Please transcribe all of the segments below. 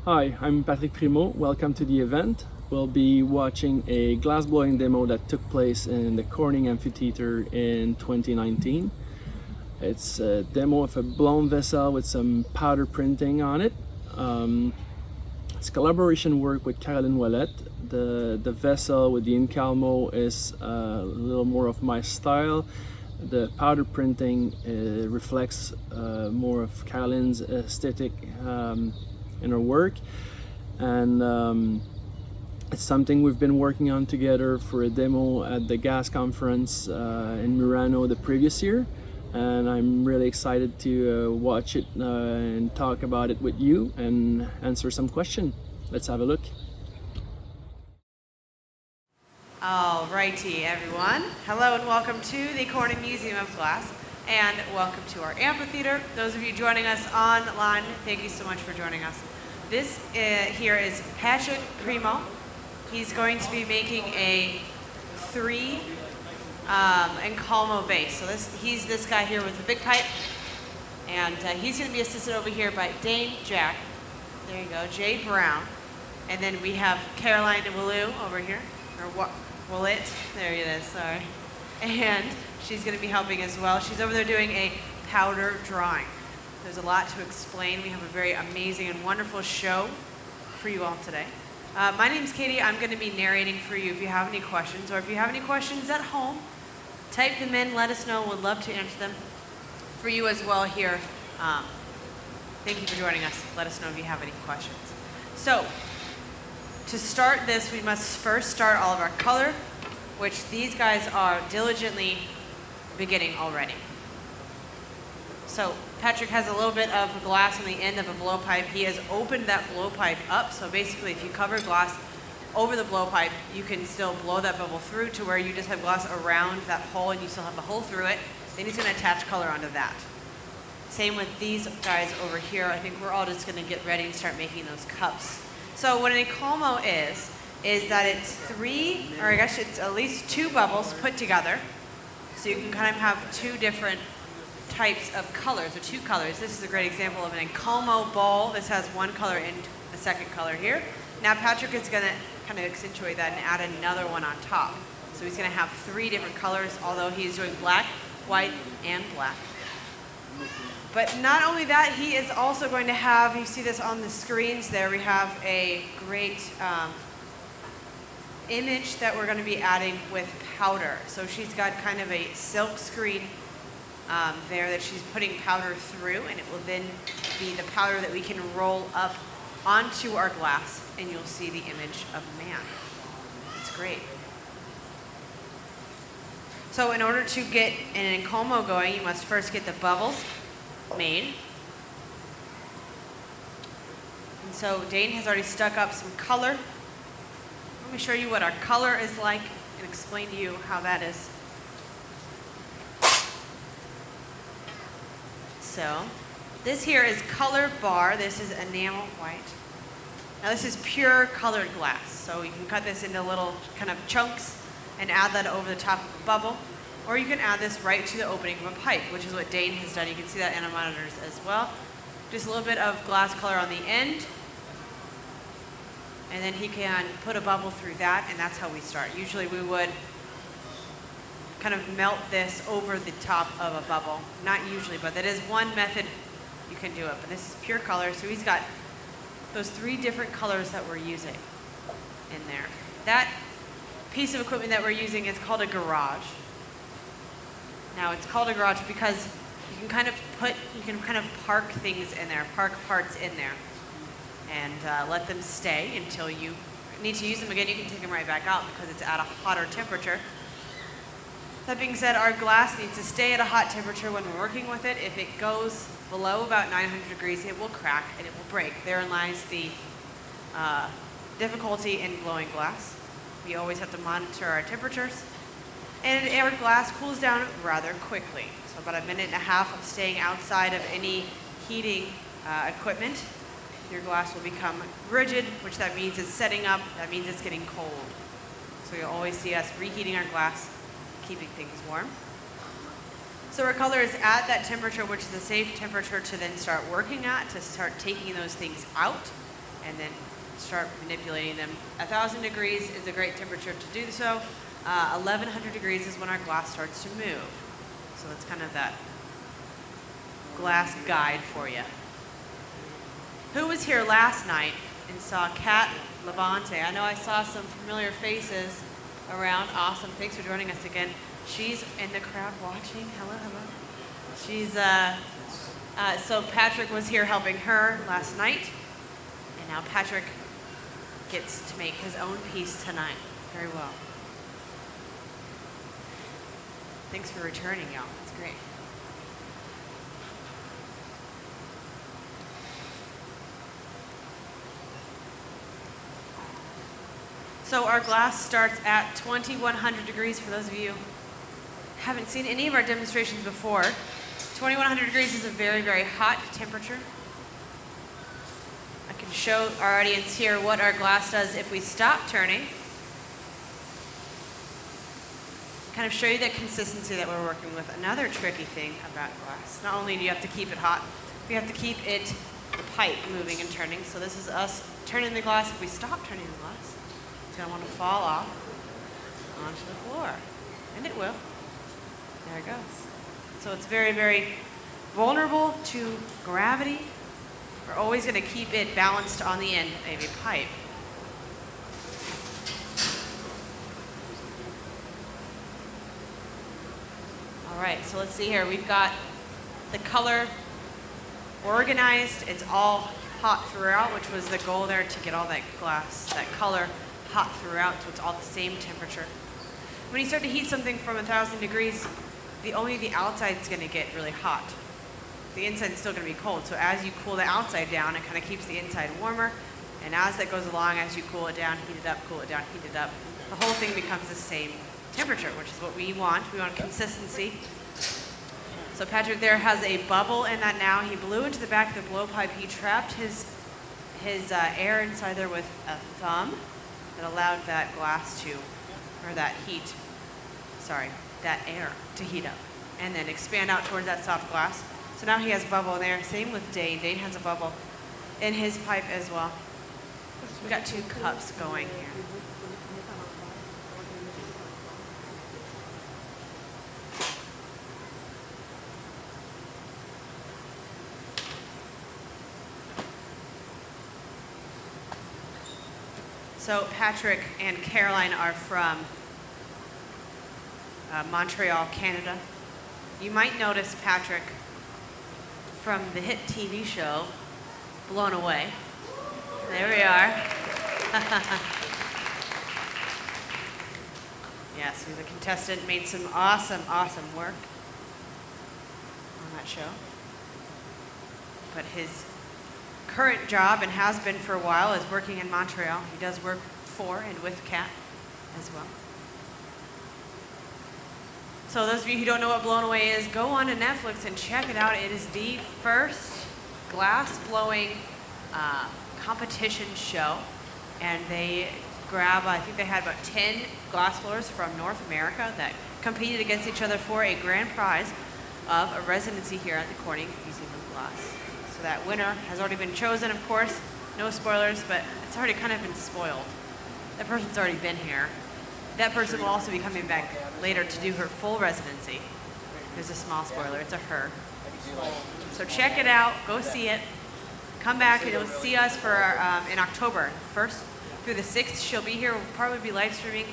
Hi, I'm Patrick Primeau. Welcome to the event. We'll be watching a glassblowing demo that took place in the Corning Amphitheater in 2019. It's a demo of a blown vessel with some powder printing on it. It's collaboration work with Caroline Ouellette. The vessel with the incalmo is a little more of my style. The powder printing reflects more of Caroline's aesthetic in her work, and it's something we've been working on together for a demo at the GAS conference in Murano the previous year, and I'm really excited to watch it and talk about it with you and answer some questions. Let's have a look. Alrighty, everyone. Hello and welcome to the Corning Museum of Glass, and welcome to our amphitheater. Those of you joining us online, thank you so much for joining us. This here is Patrick Primeau. He's going to be making a 3 incalmo base. So he's this guy here with the big pipe, and he's going to be assisted over here by Dane Jack. There you go, Jay Brown, and then we have Caroline Ouellette over here, or Ouellette. There it is. Sorry, and she's going to be helping as well. She's over there doing a powder drawing. There's a lot to explain. We have a very amazing and wonderful show for you all today. My name's Katie. I'm going to be narrating for you. If you have any questions, or if you have any questions at home, type them in, let us know. We'd love to answer them for you as well here. Thank you for joining us. Let us know if you have any questions. So, to start this, we must first start all of our color, which these guys are diligently beginning already. So Patrick has a little bit of glass on the end of a blowpipe. He has opened that blowpipe up. So basically, if you cover glass over the blowpipe, you can still blow that bubble through to where you just have glass around that hole and you still have the hole through it. Then he's going to attach color onto that. Same with these guys over here. I think we're all just going to get ready and start making those cups. So what an incalmo is that it's 3, or I guess it's at least 2 bubbles put together. So you can kind of have 2 different types of colors, or 2 colors. This is a great example of an incalmo ball. This has 1 color and a second color here. Now Patrick is going to kind of accentuate that and add another one on top. So he's going to have 3 different colors, although he's doing black, white, and black. But not only that, he is also going to have, you see this on the screens there, we have a great image that we're going to be adding with powder. So she's got kind of a silk screen there that she's putting powder through, and it will then be the powder that we can roll up onto our glass, and you'll see the image of man. It's great. So in order to get an incalmo going, you must first get the bubbles made. And so Dane has already stuck up some color. Let me show you what our color is like and explain to you how that is. So this here is color bar. This is enamel white. Now this is pure colored glass. So you can cut this into little kind of chunks and add that over the top of a bubble. Or you can add this right to the opening of a pipe, which is what Dane has done. You can see that in our monitors as well. Just a little bit of glass color on the end. And then he can put a bubble through that, and that's how we start. Usually we would kind of melt this over the top of a bubble. Not usually, but that is one method you can do it. But this is pure color, so he's got those 3 different colors that we're using in there. That piece of equipment that we're using is called a garage. Now it's called a garage because you can kind of park things in there, park parts in there, and let them stay until you need to use them again. You can take them right back out because it's at a hotter temperature. That being said, our glass needs to stay at a hot temperature when we're working with it. If it goes below about 900 degrees, it will crack and it will break. Therein lies the difficulty in blowing glass. We always have to monitor our temperatures. And our glass cools down rather quickly. So about 1.5 minutes of staying outside of any heating equipment, your glass will become rigid, which that means it's setting up, that means it's getting cold. So you'll always see us reheating our glass, keeping things warm. So our color is at that temperature, which is a safe temperature to then start working at, to start taking those things out and then start manipulating them. 1,000 degrees is a great temperature to do so. 1,100 degrees is when our glass starts to move. So that's kind of that glass guide for you. Who was here last night and saw Kat Levante? I know I saw some familiar faces around. Awesome. Thanks for joining us again. She's in the crowd watching. Hello, hello. She's, so Patrick was here helping her last night, and now Patrick gets to make his own piece tonight. Very well. Thanks for returning, y'all. That's great. So our glass starts at 2,100 degrees for those of you who haven't seen any of our demonstrations before. 2,100 degrees is a very, very hot temperature. I can show our audience here what our glass does if we stop turning. Kind of show you the consistency that we're working with. Another tricky thing about glass, not only do you have to keep it hot, you have to keep it, the pipe, moving and turning. So this is us turning the glass. If we stop turning the glass, it's going to want to fall off onto the floor. And it will. There it goes. So it's very, very vulnerable to gravity. We're always going to keep it balanced on the end of a pipe. All right, so let's see here. We've got the color organized. It's all hot throughout, which was the goal there, to get all that glass, that color hot throughout, so it's all the same temperature. When you start to heat something from 1,000 degrees, only the outside is going to get really hot. The inside is still going to be cold. So as you cool the outside down, it kind of keeps the inside warmer. And as that goes along, as you cool it down, heat it up, cool it down, heat it up, the whole thing becomes the same temperature, which is what we want. We want consistency. So Patrick there has a bubble in that now. He blew into the back of the blowpipe. He trapped his air inside there with a thumb that allowed that glass to, or that heat, sorry, that air to heat up and then expand out towards that soft glass. So now he has a bubble in there. Same with Dane. Dane has a bubble in his pipe as well. We've got two cups going here. So Patrick and Caroline are from Montreal, Canada. You might notice Patrick from the hit TV show, Blown Away. There we are. Yes, he was a contestant, made some awesome, awesome work on that show. But his current job, and has been for a while, is working in Montreal. He does work for and with Kat as well. So those of you who don't know what Blown Away is, go on to Netflix and check it out. It is the first glass blowing competition show. And they grab, I think they had about 10 glass blowers from North America that competed against each other for a grand prize of a residency here at the Corning Museum of Glass. So that winner has already been chosen, of course. No spoilers, but it's already kind of been spoiled. That person's already been here. That person will also be coming back later to do her full residency. There's a small spoiler, it's a her. So check it out, go see it. Come back and you'll see us for in October, 1st through the 6th. She'll be here. We'll probably be live streaming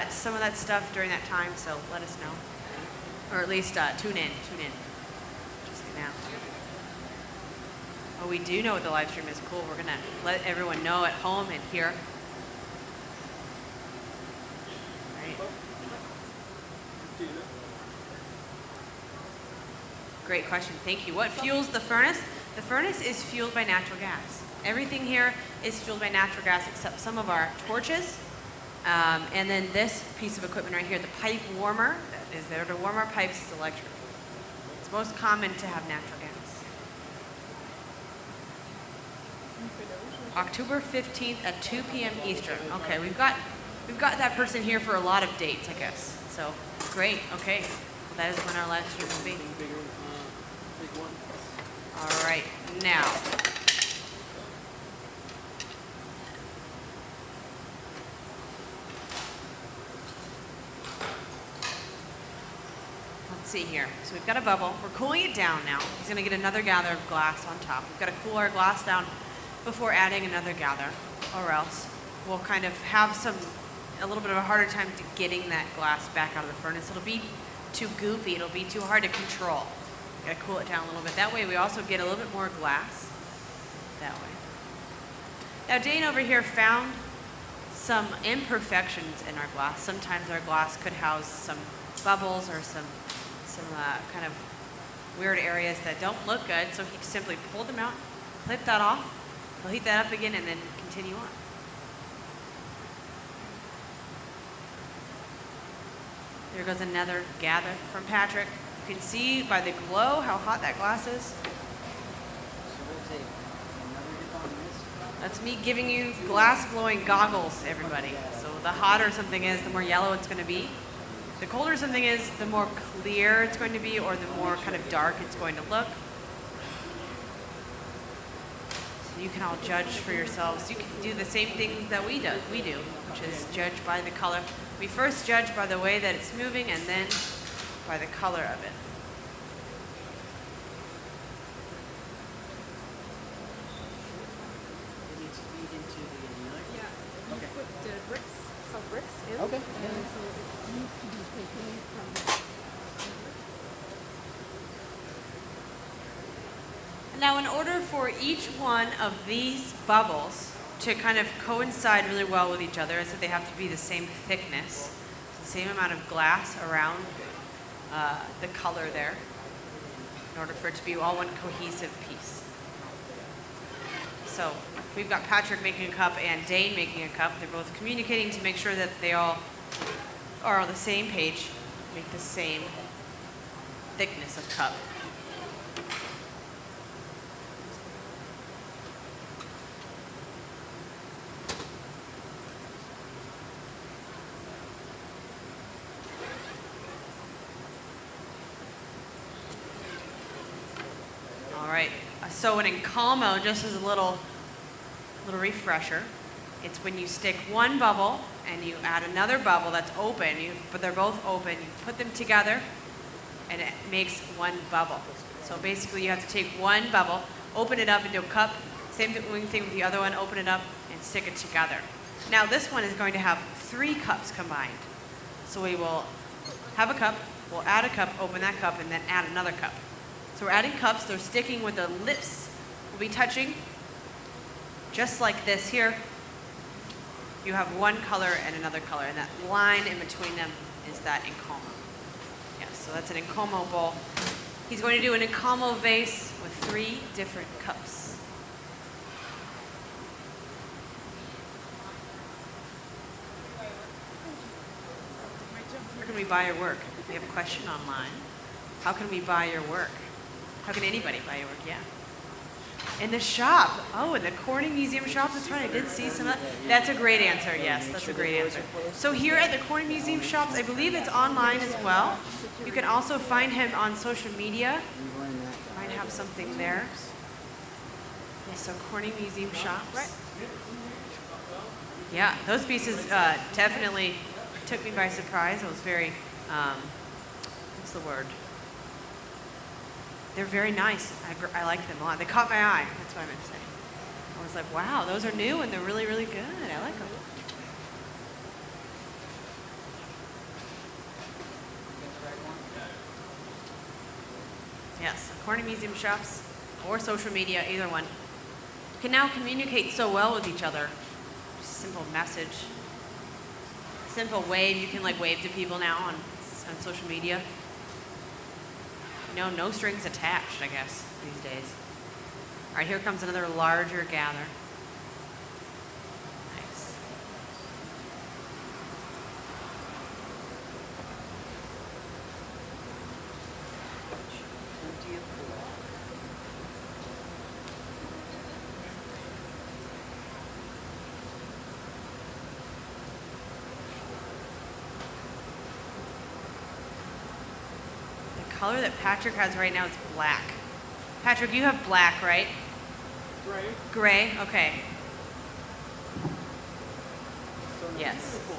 some of that stuff during that time, so let us know. Or at least tune in. Just now. Oh, we do know what the live stream is. Cool, we're gonna let everyone know at home and here. Right. Great question, thank you. What fuels the furnace? The furnace is fueled by natural gas. Everything here is fueled by natural gas except some of our torches. And then this piece of equipment right here, the pipe warmer, that is there to warm our pipes, is electric. It's most common to have natural gas. October 15th at 2 p.m. Eastern. Okay, we've got that person here for a lot of dates, I guess. So great. Okay, well, that is when our live stream will be. All right, now see here. So we've got a bubble. We're cooling it down now. He's going to get another gather of glass on top. We've got to cool our glass down before adding another gather, or else we'll kind of have a little bit of a harder time to getting that glass back out of the furnace. It'll be too goopy. It'll be too hard to control. Got to cool it down a little bit. That way we also get a little bit more glass that way. Now Dane over here found some imperfections in our glass. Sometimes our glass could house some bubbles or some kind of weird areas that don't look good. So he simply pulled them out, clipped that off. He'll heat that up again and then continue on. There goes another gather from Patrick. You can see by the glow how hot that glass is. That's me giving you glass blowing goggles, everybody. So the hotter something is, the more yellow it's going to be. The colder something is, the more clear it's going to be, or the more kind of dark it's going to look. So you can all judge for yourselves. You can do the same thing that we do, which is judge by the color. We first judge by the way that it's moving, and then by the color of it. Okay. Now, in order for each one of these bubbles to kind of coincide really well with each other, is that they have to be the same thickness, the same amount of glass around the color there, in order for it to be all one cohesive piece. So we've got Patrick making a cup and Dane making a cup. They're both communicating to make sure that they all are on the same page, make the same thickness of cup. All right, so an incalmo, just as a little refresher, it's when you stick one bubble and you add another bubble that's open, but they're both open, you put them together and it makes one bubble. So basically you have to take one bubble, open it up into a cup, same thing with the other one, open it up and stick it together. Now this one is going to have 3 cups combined. So we will have a cup, we'll add a cup, open that cup, and then add another cup. So we're adding cups, they're sticking with the lips, will be touching, just like this here. You have one color and another color, and that line in between them is that incalmo. Yes, so that's an incalmo bowl. He's going to do an incalmo vase with 3 different cups. Where can we buy your work? We have a question online. How can we buy your work? How can anybody buy your work? Yeah. In the shop. Oh, in the Corning Museum shop. That's right. I did see some of that. That's a great answer. Yes, that's a great answer. So here at the Corning Museum shops, I believe it's online as well. You can also find him on social media. Might have something there. Yeah, so Corning Museum shops. Yeah, those pieces definitely took me by surprise. It was very, what's the word? They're very nice. I like them a lot. They caught my eye. That's what I meant to say. I was like, wow, those are new and they're really, really good. I like them. Yes, Corning Museum shops or social media, either one. You can now communicate so well with each other. Just a simple message. A simple wave. You can like wave to people now on social media. No strings attached, I guess, these days. All right, here comes another larger gather. Nice. The color that Patrick has right now is black. Patrick, you have black, right? Gray. Gray, okay. So no, Yes. beautiful.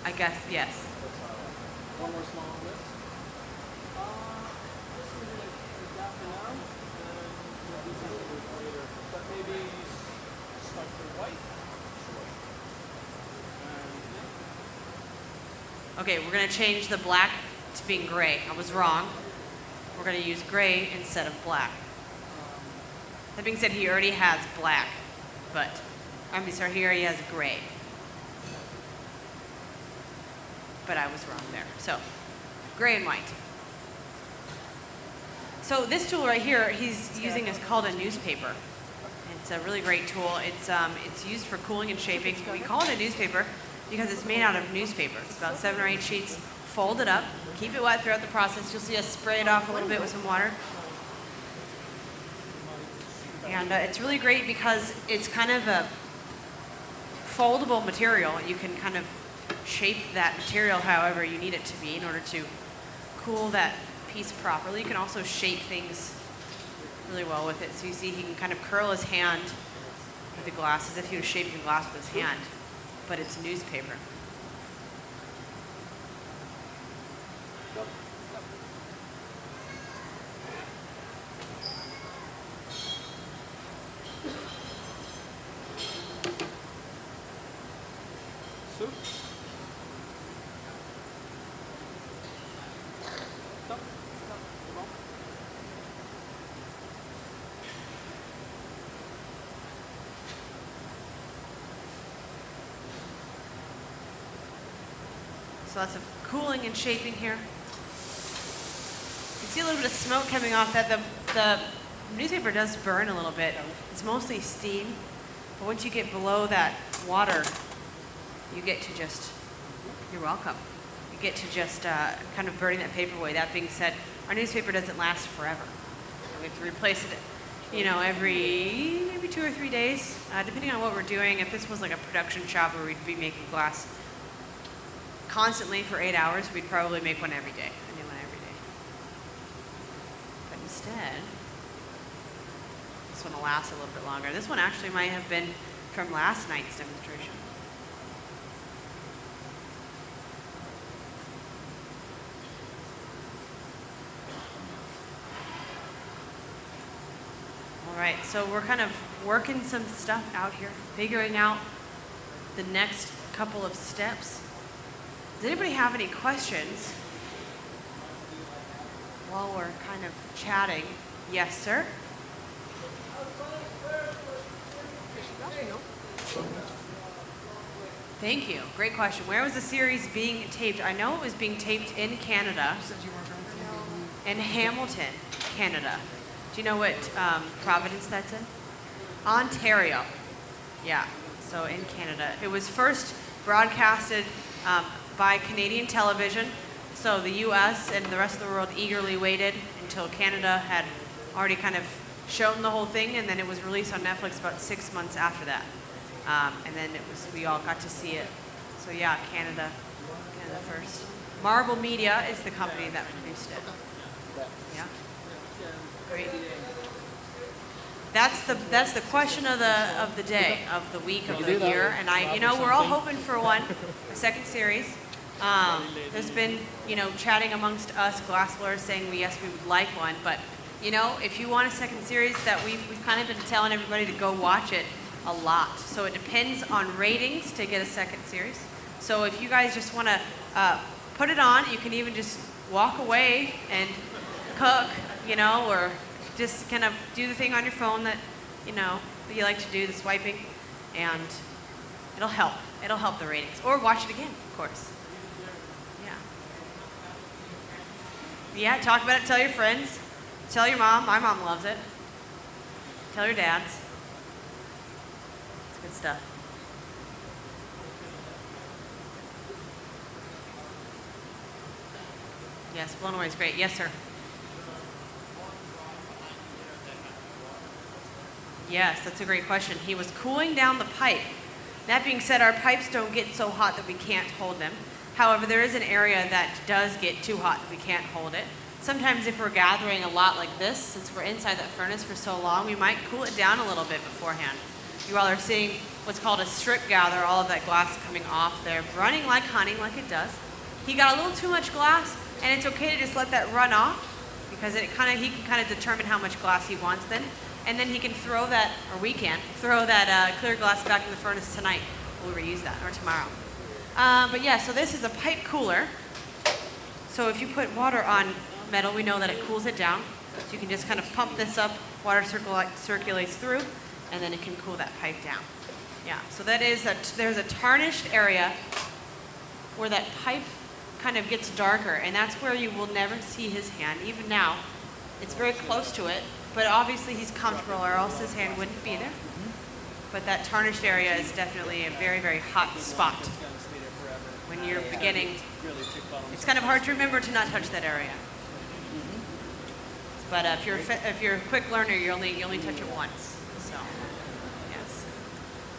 I guess, yes. One more small on this. But maybe slightly white. Okay, we're gonna change the black to being gray. I was wrong. We're gonna use gray instead of black. That being said, he already has black, but, sorry, he already has gray. But I was wrong there. So, gray and white. So this tool right here, he's using is called a newspaper. It's a really great tool. It's used for cooling and shaping. We call it a newspaper because it's made out of newspaper. It's about 7 or 8 sheets. Fold it up, keep it wet throughout the process. You'll see us spray it off a little bit with some water. And it's really great because it's kind of a foldable material. You can kind of shape that material however you need it to be in order to cool that piece properly. You can also shape things really well with it. So you see he can kind of curl his hand with the glass as if he was shaping glass with his hand, but it's newspaper. So lots of cooling and shaping here. You can see a little bit of smoke coming off that. The newspaper does burn a little bit. It's mostly steam, but once you get below that water, you get to just, you're welcome. You get to just kind of burning that paper away. That being said, our newspaper doesn't last forever. And we have to replace it, every maybe 2 or 3 days, depending on what we're doing. If this was like a production shop where we'd be making glass constantly for 8 hours, we'd probably make one every day, a new one every day. But instead, this one will last a little bit longer. This one actually might have been from last night's demonstration. All right, so we're kind of working some stuff out here, figuring out the next couple of steps. Does anybody have any questions while we're kind of chatting? Yes, sir? Thank you. Great question. Where was the series being taped? I know it was being taped in Canada, in Hamilton, Canada. Do you know what province that's in? Ontario. Yeah, so in Canada. It was first broadcasted by Canadian television. So the US and the rest of the world eagerly waited until Canada had already kind of shown the whole thing, and then it was released on Netflix about 6 months after that. And then we all got to see it. So yeah, Canada first. Marble Media is the company that produced it. Yeah. Great. That's the question of the day, of the week, of the year, and we're all hoping for one, a second series. There's been chatting amongst us glassblowers saying yes, we would like one, but if you want a second series, that we've kind of been telling everybody to go watch it a lot. So it depends on ratings to get a second series. So if you guys just want to put it on, you can even just walk away and cook, or just kind of do the thing on your phone that that you like to do, the swiping, and it'll help. It'll help the ratings. Or watch it again, of course. Yeah, talk about it, tell your friends, tell your mom. My mom loves it. Tell your dads. It's good stuff. Yes, blown away is great. Yes, sir. Yes, that's a great question. He was cooling down the pipe. That being said, our pipes don't get so hot that we can't hold them. However, there is an area that does get too hot that we can't hold it. Sometimes if we're gathering a lot like this, since we're inside that furnace for so long, we might cool it down a little bit beforehand. You all are seeing what's called a strip gather, all of that glass coming off there, running like honey, like it does. He got a little too much glass, and it's okay to just let that run off, because he can kind of determine how much glass he wants then. And then he can throw that, or we can, throw that clear glass back in the furnace tonight. We'll reuse that, or tomorrow. But yeah, so this is a pipe cooler. So if you put water on metal, we know that it cools it down. So you can just kind of pump this up, water circulates through, and then it can cool that pipe down. Yeah, so that is, there's a tarnished area where that pipe kind of gets darker, and that's where you will never see his hand. Even now, it's very close to it, but obviously he's comfortable or else his hand wouldn't be there. But that tarnished area is definitely a very, very hot spot. When you're beginning, it's kind of hard to remember to not touch that area. But if you're a quick learner, you only touch it once. So, yes.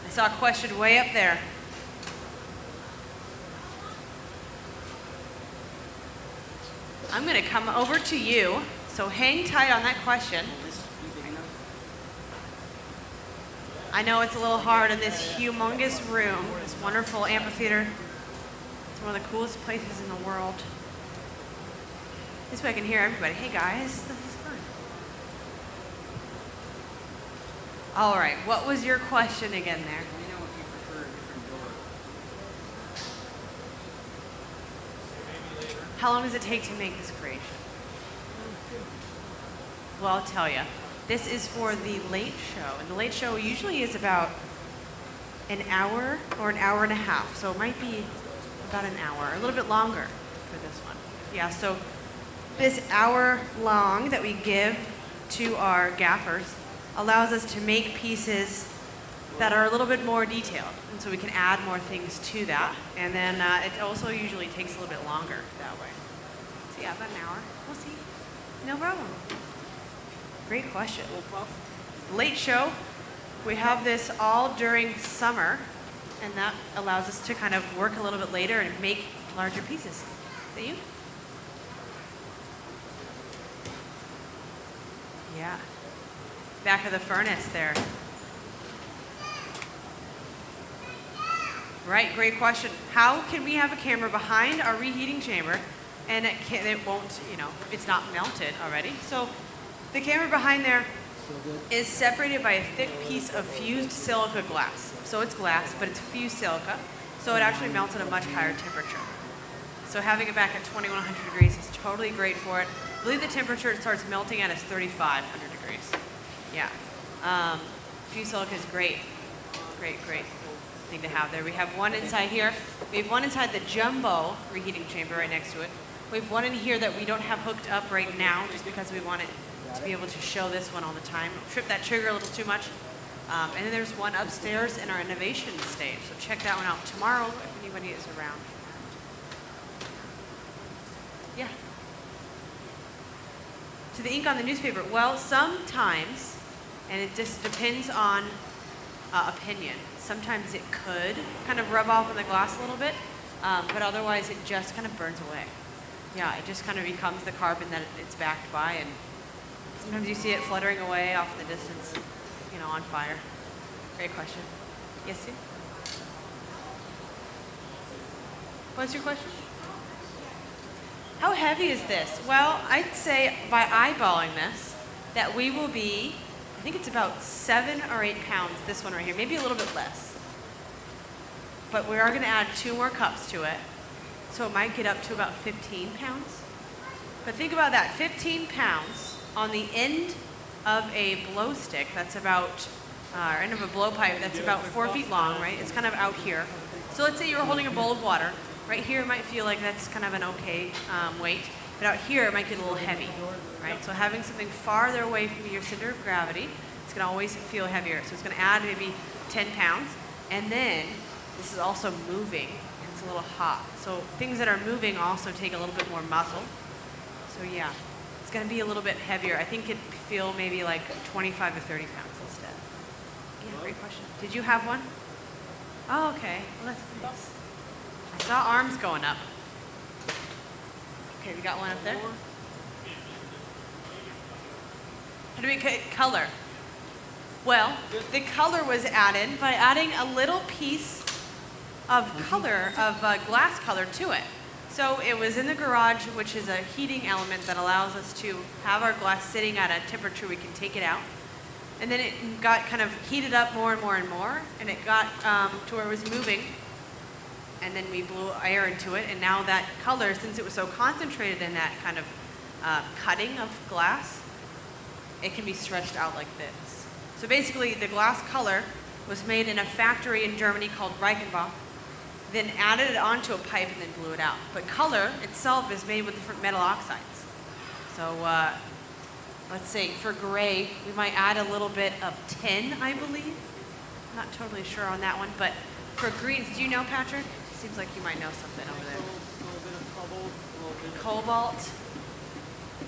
I saw a question way up there. I'm going to come over to you, so hang tight on that question. I know it's a little hard in this humongous room, this wonderful amphitheater. It's one of the coolest places in the world. This way I can hear everybody. Hey guys, this is fun. All right, what was your question again there? How long does it take to make this creation? Well, I'll tell you. This is for the late show, and the late show usually is about an hour or an hour and a half. So it might be about an hour, a little bit longer for this one. Yeah, so this hour long that we give to our gaffers allows us to make pieces that are a little bit more detailed. And so we can add more things to that. And then it also usually takes a little bit longer that way. So yeah, about an hour. We'll see. No problem. Great question. Late show, we have this all during summer, and that allows us to kind of work a little bit later and make larger pieces. Is that you? Yeah. Back of the furnace there. Right, great question. How can we have a camera behind our reheating chamber and it won't, it's not melted already? So the camera behind there is separated by a thick piece of fused silica glass. So it's glass, but it's fused silica, so it actually melts at a much higher temperature. So having it back at 2100 degrees is totally great for it. I believe the temperature it starts melting at is 3500 degrees. Yeah. Fused silica is great. Great thing to have there. We have one inside here. We have one inside the jumbo reheating chamber right next to it. We have one in here that we don't have hooked up right now just because we want it to be able to show this one all the time. Trip that trigger a little too much. And then there's one upstairs in our innovation stage. So check that one out tomorrow if anybody is around. Yeah. To the ink on the newspaper. Well, sometimes, and it just depends on opinion. Sometimes it could kind of rub off on the glass a little bit, but otherwise it just kind of burns away. Yeah, it just kind of becomes the carbon that it's backed by, and sometimes you see it fluttering away off in the distance, on fire. Great question. Yes, Sue? What's your question? How heavy is this? Well, I'd say by eyeballing this, that we will be, I think it's about 7 or 8 pounds, this one right here, maybe a little bit less. But we are going to add 2 more cups to it, so it might get up to about 15 pounds. But think about that, 15 pounds on the end of a blow stick that's about, or end of a blowpipe that's about 4 feet long, right? It's kind of out here. So let's say you're holding a bowl of water. Right here it might feel like that's kind of an okay weight, but out here it might get a little heavy, right? So having something farther away from your center of gravity, it's going to always feel heavier. So it's going to add maybe 10 pounds, and then this is also moving, and it's a little hot. So things that are moving also take a little bit more muscle. So yeah, it's going to be a little bit heavier. I think it'd feel maybe like 25 to 30 pounds instead. Yeah, great question. Did you have one? Oh, okay. Well, that's nice. I saw arms going up. Okay, we got one up there. How do we get color? Well, the color was added by adding a little piece of color, of glass color to it. So it was in the garage, which is a heating element that allows us to have our glass sitting at a temperature we can take it out. And then it got kind of heated up more and more and more, and it got to where it was moving. And then we blew air into it, and now that color, since it was so concentrated in that kind of cutting of glass, it can be stretched out like this. So basically, the glass color was made in a factory in Germany called Reichenbach, then added it onto a pipe and then blew it out. But color itself is made with different metal oxides. So let's see, for gray, we might add a little bit of tin, I believe. I'm not totally sure on that one, but for greens, do you know, Patrick? It seems like you might know something over there. A little bit of cobalt, a little bit of Cobalt.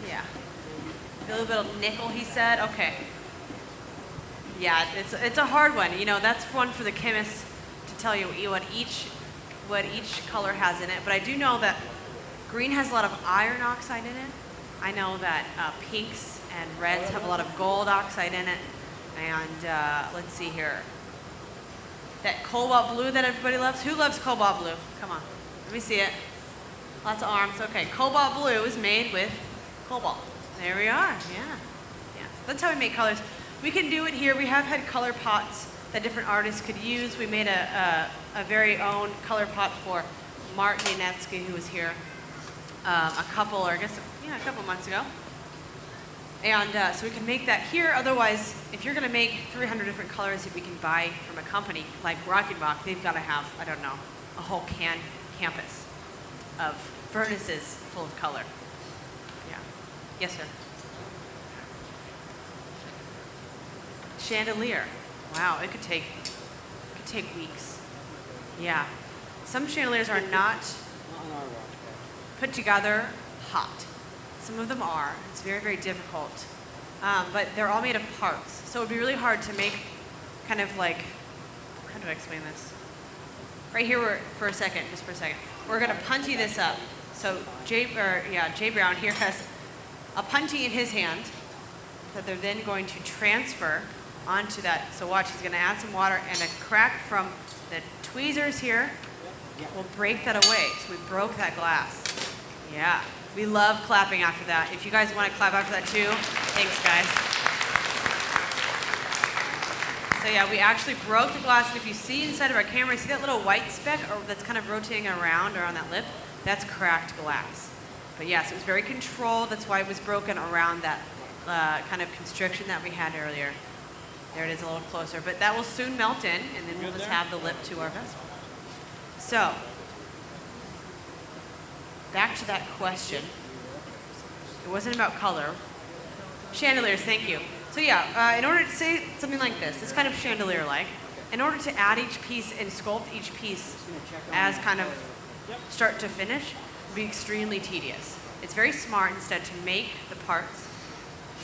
Yeah. A little bit of nickel, he said. Okay. Yeah, it's a hard one. You know, that's one for the chemists to tell you what each color has in it. But I do know that green has a lot of iron oxide in it. I know that pinks and reds have a lot of gold oxide in it. And let's see here. That cobalt blue that everybody loves. Who loves cobalt blue? Come on. Let me see it. Lots of arms. Okay, cobalt blue is made with cobalt. There we are. Yeah. Yeah. That's how we make colors. We can do it here. We have had color pots that different artists could use. We made a very own color pot for Martin Yanetsky, who was here a couple months ago. And so we can make that here. Otherwise, if you're going to make 300 different colors that we can buy from a company like Reichenbach, they've got to have, I don't know, a whole campus of furnaces full of color. Yeah. Yes, sir. Chandelier. Wow, it could take weeks. Yeah. Some chandeliers are not put together hot. Some of them are. It's very, very difficult. But they're all made of parts. So it would be really hard to make kind of like, how do I explain this? Right here, just for a second. We're going to puntee this up. So Jay Brown here has a puntee in his hand that they're then going to transfer onto that. So watch, he's going to add some water, and a crack from the tweezers here will break that away. So we broke that glass. Yeah. We love clapping after that. If you guys want to clap after that too, thanks guys. So yeah, we actually broke the glass, and if you see inside of our camera, see that little white speck that's kind of rotating around or on that lip? That's cracked glass. But yes, it was very controlled. That's why it was broken around that kind of constriction that we had earlier. There it is a little closer, but that will soon melt in, and then we'll just have the lip to our vessel. So, back to that question. It wasn't about color. Chandeliers, thank you. So yeah, in order to say something like this, it's kind of chandelier-like. In order to add each piece and sculpt each piece as kind of start to finish, would be extremely tedious. It's very smart instead to make the parts.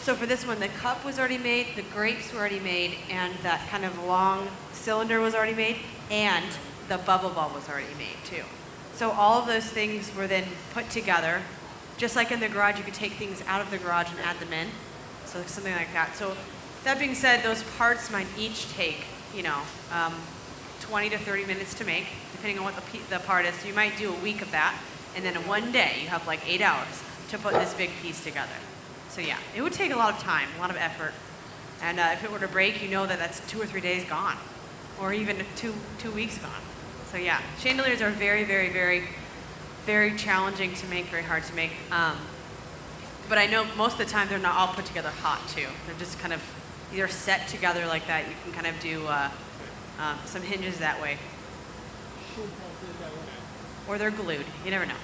So for this one, the cup was already made, the grapes were already made, and that kind of long cylinder was already made, and the bubble ball was already made too. So all of those things were then put together. Just like in the garage, you could take things out of the garage and add them in. So something like that. So that being said, those parts might each take, 20 to 30 minutes to make, depending on what the part is. So you might do a week of that, and then in one day, you have like 8 hours to put this big piece together. So yeah, it would take a lot of time, a lot of effort. And if it were to break, you know that that's 2 or 3 days gone, or even two weeks gone. So yeah, chandeliers are very, very, very, very challenging to make, very hard to make. But I know most of the time they're not all put together hot too. They're just kind of either set together like that. You can kind of do some hinges that way. Or they're glued, you never know.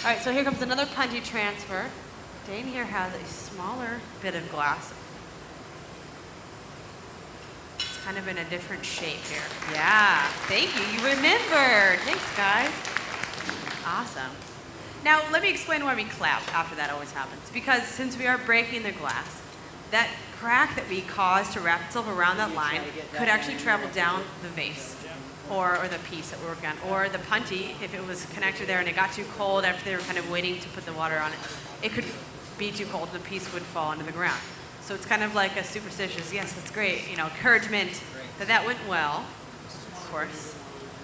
All right, so here comes another puntee transfer. Dane here has a smaller bit of glass. It's kind of in a different shape here. Yeah, thank you. You remembered. Thanks, guys. Awesome. Now, let me explain why we clap after that always happens. Because since we are breaking the glass, that crack that we caused to wrap itself around that line could actually travel down the vase. Or the piece that we're working on, or the puntee, if it was connected there and it got too cold after they were kind of waiting to put the water on it, it could be too cold and the piece would fall into the ground. So it's kind of like a superstitious, yes, that's great, encouragement that went well, of course.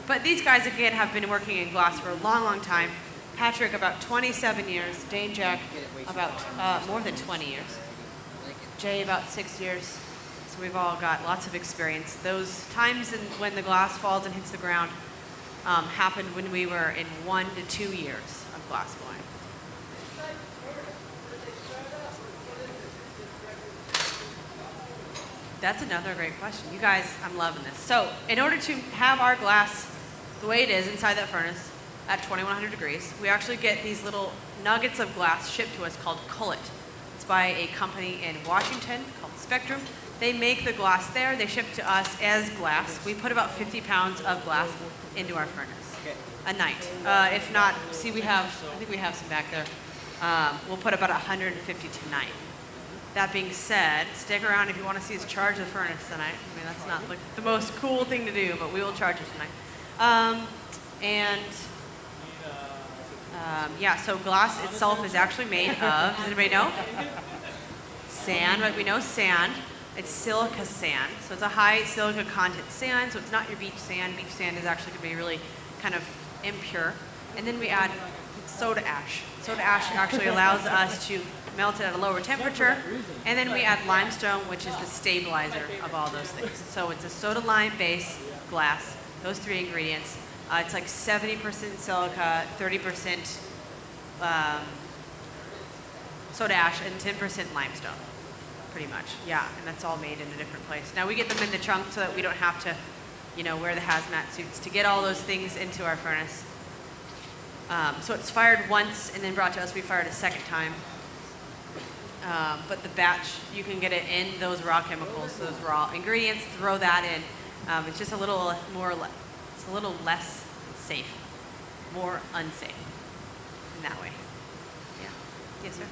But these guys, again, have been working in glass for a long, long time. Patrick, about 27 years. Dane Jack, about more than 20 years. Jay, about 6 years. So we've all got lots of experience. Those times when the glass falls and hits the ground happened when we were in 1 to 2 years of glass blowing. That's another great question. You guys, I'm loving this. So in order to have our glass the way it is inside that furnace at 2100 degrees, we actually get these little nuggets of glass shipped to us called cullet. It's by a company in Washington called Spectrum. They make the glass there. They ship to us as glass. We put about 50 pounds of glass into our furnace a night. If not, see, I think we have some back there. We'll put about 150 tonight. That being said, stick around if you want to see us charge the furnace tonight. I mean, that's not like the most cool thing to do, but we will charge it tonight. Yeah, so glass itself is actually made of, does anybody know? Sand, right? We know sand. It's silica sand. So it's a high silica content sand, so it's not your beach sand. Beach sand is actually going to be really kind of impure. And then we add soda ash. Soda ash actually allows us to melt it at a lower temperature. And then we add limestone, which is the stabilizer of all those things. So it's a soda lime base glass, those three ingredients. It's like 70% silica, 30% soda ash, and 10% limestone, pretty much. Yeah, and that's all made in a different place. Now we get them in the trunk so that we don't have to, wear the hazmat suits to get all those things into our furnace. So it's fired once and then brought to us. We fired a second time. But the batch, you can get it in those raw chemicals, those raw ingredients, throw that in. It's just a little it's a little less safe, more unsafe in that way. Yeah. Yes, sir?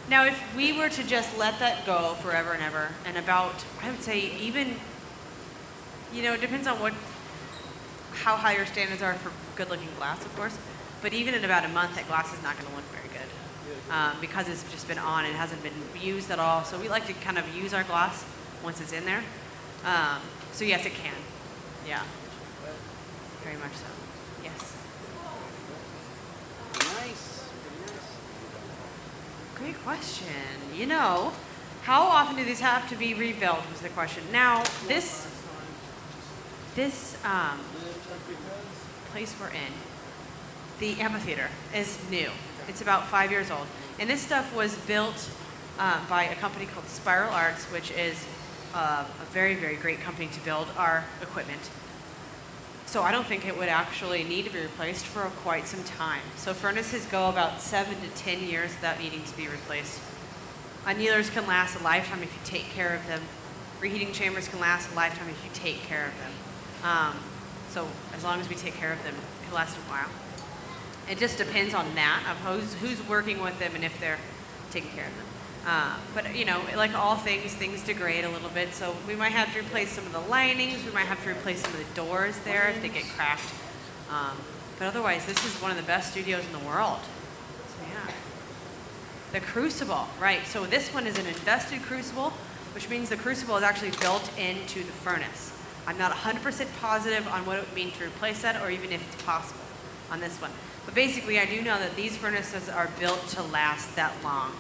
Now, if we were to just let that go forever and ever, and about, I would say even, it depends on how high your standards are for good-looking glass, of course, but even in about a month, that glass is not going to look very good because it's just been on and it hasn't been used at all. So we like to kind of use our glass once it's in there. So yes, it can. Yeah, very much so. Yes. Nice. Great question. How often do these have to be rebuilt was the question. Now, this place we're in, the amphitheater, is new. It's about 5 years old. And this stuff was built by a company called Spiral Arts, which is a very, very great company to build our equipment. So I don't think it would actually need to be replaced for quite some time. So furnaces go about 7 to 10 years without needing to be replaced. Annealers can last a lifetime if you take care of them. Reheating chambers can last a lifetime if you take care of them. So as long as we take care of them, it can last a while. It just depends on that, of who's working with them and if they're taking care of them. But like all things degrade a little bit. So we might have to replace some of the linings. We might have to replace some of the doors there if they get cracked. But otherwise, this is one of the best studios in the world. So yeah. The Crucible, right. So this one is an invested crucible, which means the crucible is actually built into the furnace. I'm not 100% positive on what it would mean to replace that or even if it's possible on this one. But basically, I do know that these furnaces are built to last that long.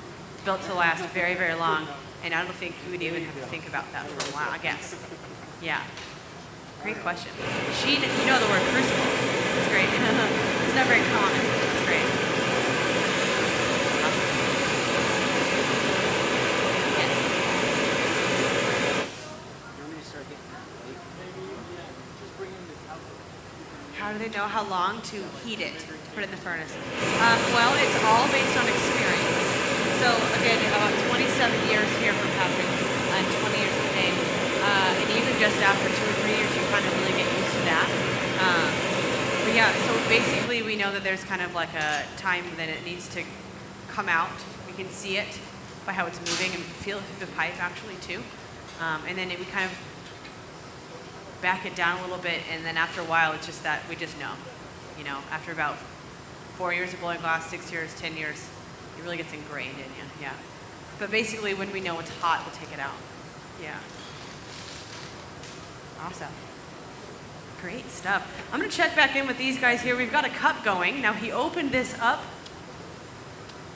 Built to last very, very long. And I don't think you would even have to think about that for a while, I guess. Yeah. Great question. You know the word crucible. It's great. It's not very common. It's great. Awesome. Yes. How do they know how long to heat it, to put it in the furnace? Well, it's all based on experience. So again, about 27 years here for Patrick and 20 years for Dave. And even just after 2 or 3 years, you kind of really get used to that. But yeah, so basically we know that there's kind of like a time that it needs to come out. We can see it by how it's moving and feel it through the pipe actually too. And then we kind of back it down a little bit, and then after a while, it's just that we just know. You know, after about 4 years of blowing glass, 6 years, 10 years, it really gets ingrained in you, yeah. But basically, when we know it's hot, we'll take it out. Yeah. Awesome. Great stuff. I'm gonna check back in with these guys here. We've got a cup going. Now, he opened this up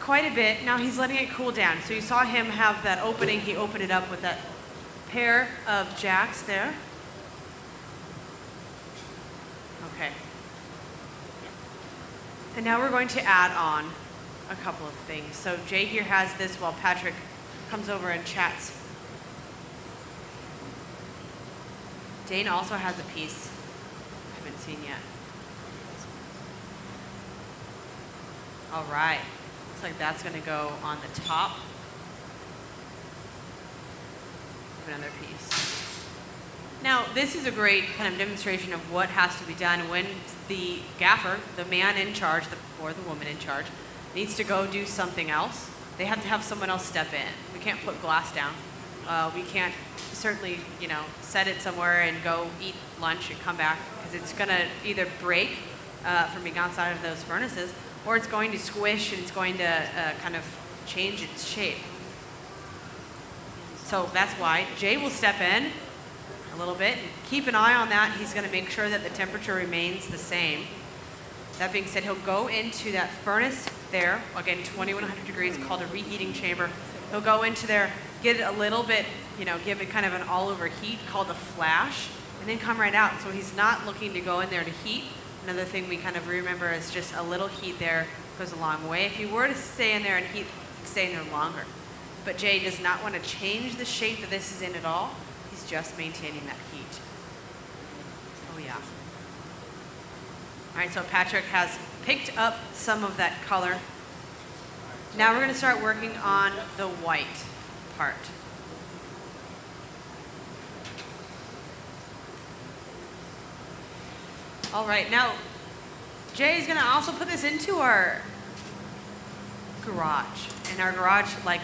quite a bit. Now he's letting it cool down. So you saw him have that opening. He opened it up with that pair of jacks there. Okay. And now we're going to add on a couple of things. So Jay here has this while Patrick comes over and chats. Dane also has a piece I haven't seen yet. All right. Looks like that's going to go on the top of another piece. Now, this is a great kind of demonstration of what has to be done when the gaffer, the man in charge, or the woman in charge, needs to go do something else. They have to have someone else step in. We can't put glass down. We can't certainly, you know, set it somewhere and go eat lunch and come back, because it's going to either break from being outside of those furnaces, or it's going to squish and it's going to kind of change its shape. So that's why Jay will step in a little bit and keep an eye on that. He's going to make sure that the temperature remains the same. That being said, he'll go into that furnace there, again, 2100 degrees, called a reheating chamber. He'll go into there, get it a little bit, you know, give it kind of an all-over heat called a flash, and then come right out. So he's not looking to go in there to heat. Another thing we kind of remember is just a little heat there goes a long way. If you were to stay in there and heat, stay in there longer. But Jay does not want to change the shape that this is in at all. He's just maintaining that heat. Oh yeah. All right, so Patrick has picked up some of that color. Now we're going to start working on the white part. All right, now Jay is going to also put this into our garage. And our garage, like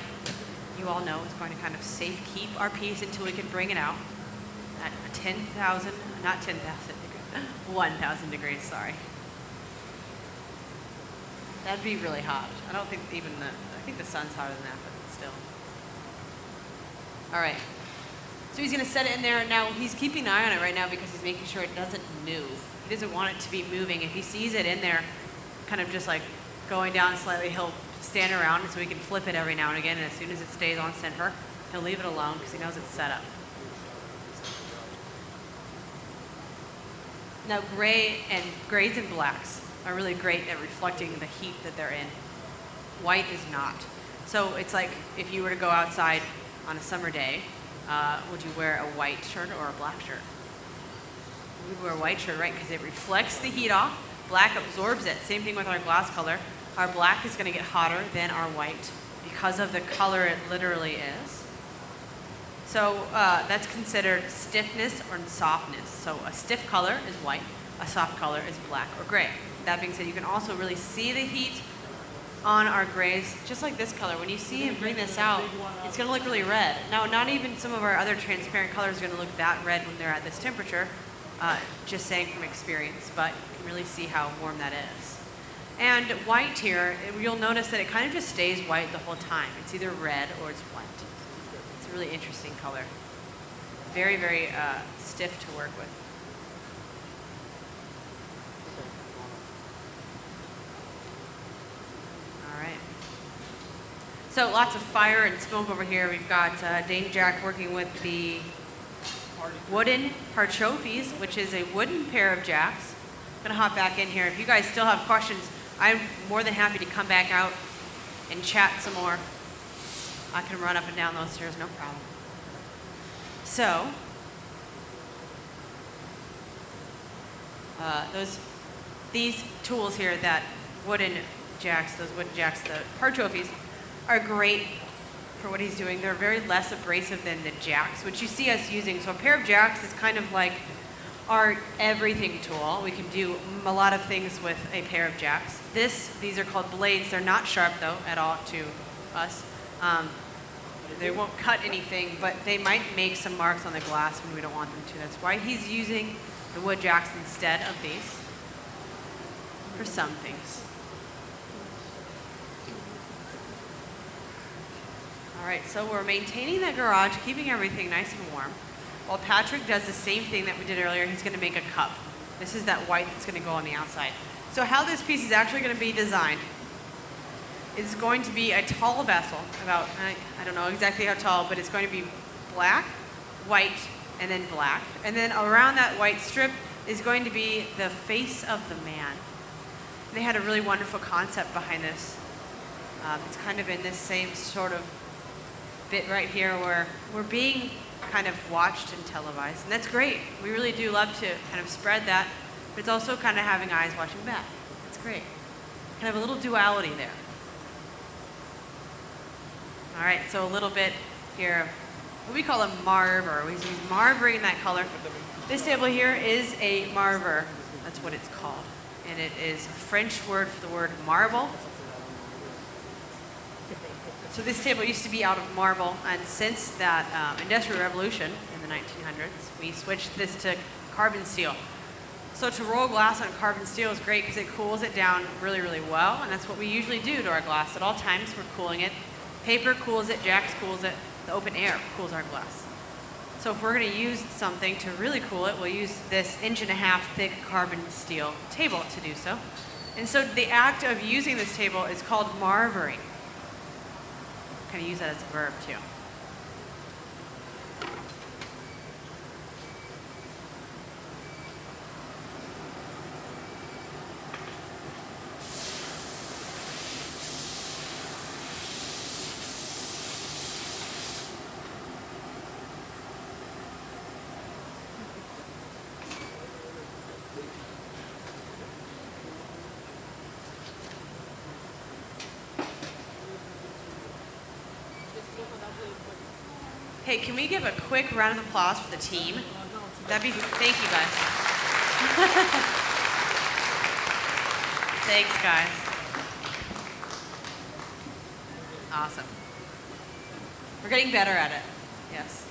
you all know, is going to kind of safe keep our piece until we can bring it out at 10,000, not 10,000 degrees, 1,000 degrees, sorry. That'd be really hot. I don't think even I think the sun's hotter than that, but still. All right. So he's going to set it in there. Now he's keeping an eye on it right now because he's making sure it doesn't move. He doesn't want it to be moving. If he sees it in there, kind of just like going down slightly, he'll stand around so he can flip it every now and again. And as soon as it stays on center, he'll leave it alone because he knows it's set up. Now grays and blacks are really great at reflecting the heat that they're in. White is not. So it's like if you were to go outside on a summer day, would you wear a white shirt or a black shirt? We wear a white shirt, right? Because it reflects the heat off. Black absorbs it. Same thing with our glass color. Our black is going to get hotter than our white because of the color it literally is. So that's considered stiffness or softness. So a stiff color is white. A soft color is black or gray. That being said, you can also really see the heat on our grays, just like this color. When you see him bring this out, it's going to look really red. Now, not even some of our other transparent colors are going to look that red when they're at this temperature, just saying from experience, but you can really see how warm that is. And white here, you'll notice that it kind of just stays white the whole time. It's either red or it's white. It's a really interesting color. Very, very stiff to work with. All right. So lots of fire and smoke over here. We've got Dane Jack working with the wooden parchofis, which is a wooden pair of jacks. I'm gonna hop back in here. If you guys still have questions, I'm more than happy to come back out and chat some more. I can run up and down those stairs, no problem. So, these tools here, that wooden jacks, those wooden jacks, the parchofis, are great for what he's doing. They're very less abrasive than the jacks, which you see us using. So a pair of jacks is kind of like our everything tool. We can do a lot of things with a pair of jacks. These are called blades. They're not sharp though at all to us. They won't cut anything, but they might make some marks on the glass when we don't want them to. That's why he's using the wood jacks instead of these for some things. All right, so we're maintaining the garage, keeping everything nice and warm, while Patrick does the same thing that we did earlier. He's going to make a cup. This is that white that's going to go on the outside. So how this piece is actually going to be designed is going to be a tall vessel, about, I don't know exactly how tall, but it's going to be black, white, and then black. And then around that white strip is going to be the face of the man. They had a really wonderful concept behind this. It's kind of in this same sort of bit right here where we're being kind of watched and televised. And that's great. We really do love to kind of spread that, but it's also kind of having eyes watching back. That's great. Kind of a little duality there. All right, so a little bit here of what we call a marver. He's marvering that color. This table here is a marver. That's what it's called. And it is a French word for the word marble. So this table used to be out of marble, and since that Industrial Revolution in the 1900s, we switched this to carbon steel. So to roll glass on carbon steel is great because it cools it down really, really well, and that's what we usually do to our glass. At all times, we're cooling it. Paper cools it, Jacks cools it, the open air cools our glass. So if we're going to use something to really cool it, we'll use this 1.5 inch thick carbon steel table to do so. And so the act of using this table is called marvering. Kind of use that as a verb too. Hey, can we give a quick round of applause for the team? That'd be, thank you guys. Thanks guys. Awesome. We're getting better at it, yes.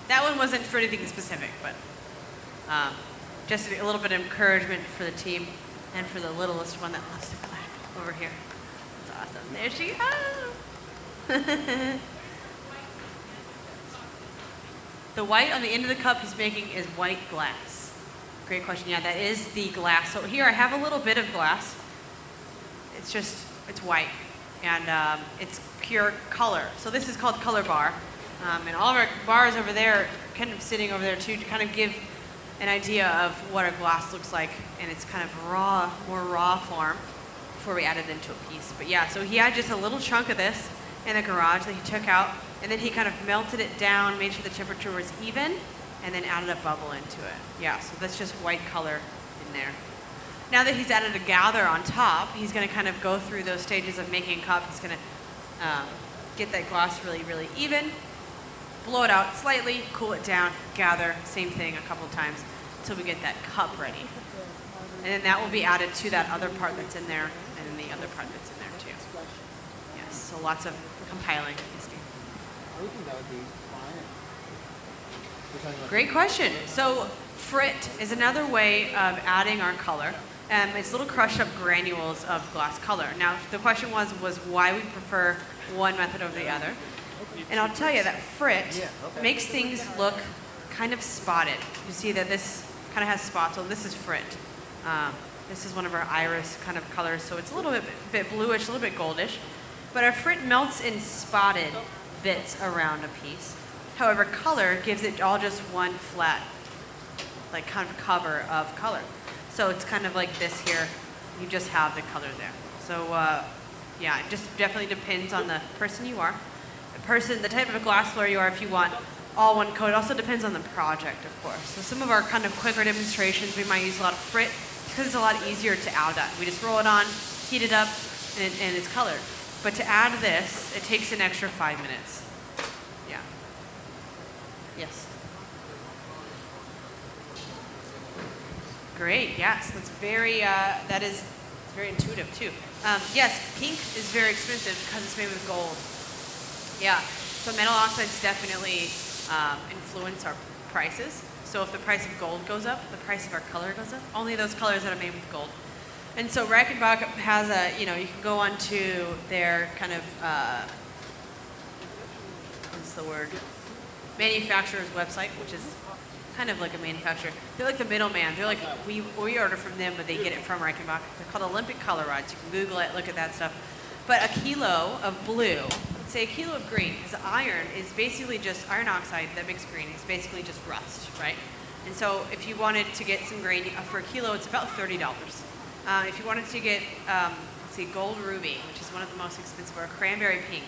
That one wasn't for anything specific, but just a little bit of encouragement for the team and for the littlest one that loves to clap over here. That's awesome. There she goes. The white on the end of the cup he's making is white glass. Great question. Yeah, that is the glass. So here I have a little bit of glass. It's white. And it's pure color. So this is called color bar. And all of our bars over there, kind of sitting over there too, to kind of give an idea of what our glass looks like. And it's kind of raw, more raw form before we add it into a piece. But yeah, so he had just a little chunk of this in the garage that he took out. And then he kind of melted it down, made sure the temperature was even, and then added a bubble into it. Yeah, so that's just white color in there. Now that he's added a gather on top, he's going to kind of go through those stages of making a cup. He's going to get that glass really, really even, blow it out slightly, cool it down, gather, same thing a couple of times until we get that cup ready. And then that will be added to that other part that's in there, and then the other part that's in there too. Yes, so lots of compiling. I would think that would be fine. Great question. So frit is another way of adding our color. It's little crushed up granules of glass color. Now the question was why we prefer one method over the other. And I'll tell you that frit makes things look kind of spotted. You see that this kind of has spots. So this is frit. This is one of our iris kind of colors. So it's a little bit bluish, a little bit goldish. But our frit melts in spotted bits around a piece. However, color gives it all just one flat, like kind of cover of color. So it's kind of like this here. You just have the color there. So yeah, it just definitely depends on the person you are. The type of glassware you are, if you want all one coat. It also depends on the project, of course. So some of our kind of quicker demonstrations, we might use a lot of frit because it's a lot easier to add that. We just roll it on, heat it up, and it's colored. But to add this, it takes an extra 5 minutes. Yeah. Yes. Great. Yes, that's very. It's very intuitive too. Yes, pink is very expensive because it's made with gold. Yeah. So metal oxides definitely influence our prices. So if the price of gold goes up, the price of our color goes up. Only those colors that are made with gold. And so Reichenbach has a, you can go onto their kind of, what's the word? Manufacturer's website, which is kind of like a manufacturer. They're like the middleman. They're like, we order from them, but they get it from Reichenbach. They're called Olympic color rods. You can Google it, look at that stuff. But a kilo of blue, let's say a kilo of green, because iron is basically just iron oxide that makes green. It's basically just rust, right? And so if you wanted to get some green, for a kilo, it's about $30. If you wanted to get, let's see, gold ruby, which is one of the most expensive, or cranberry pink,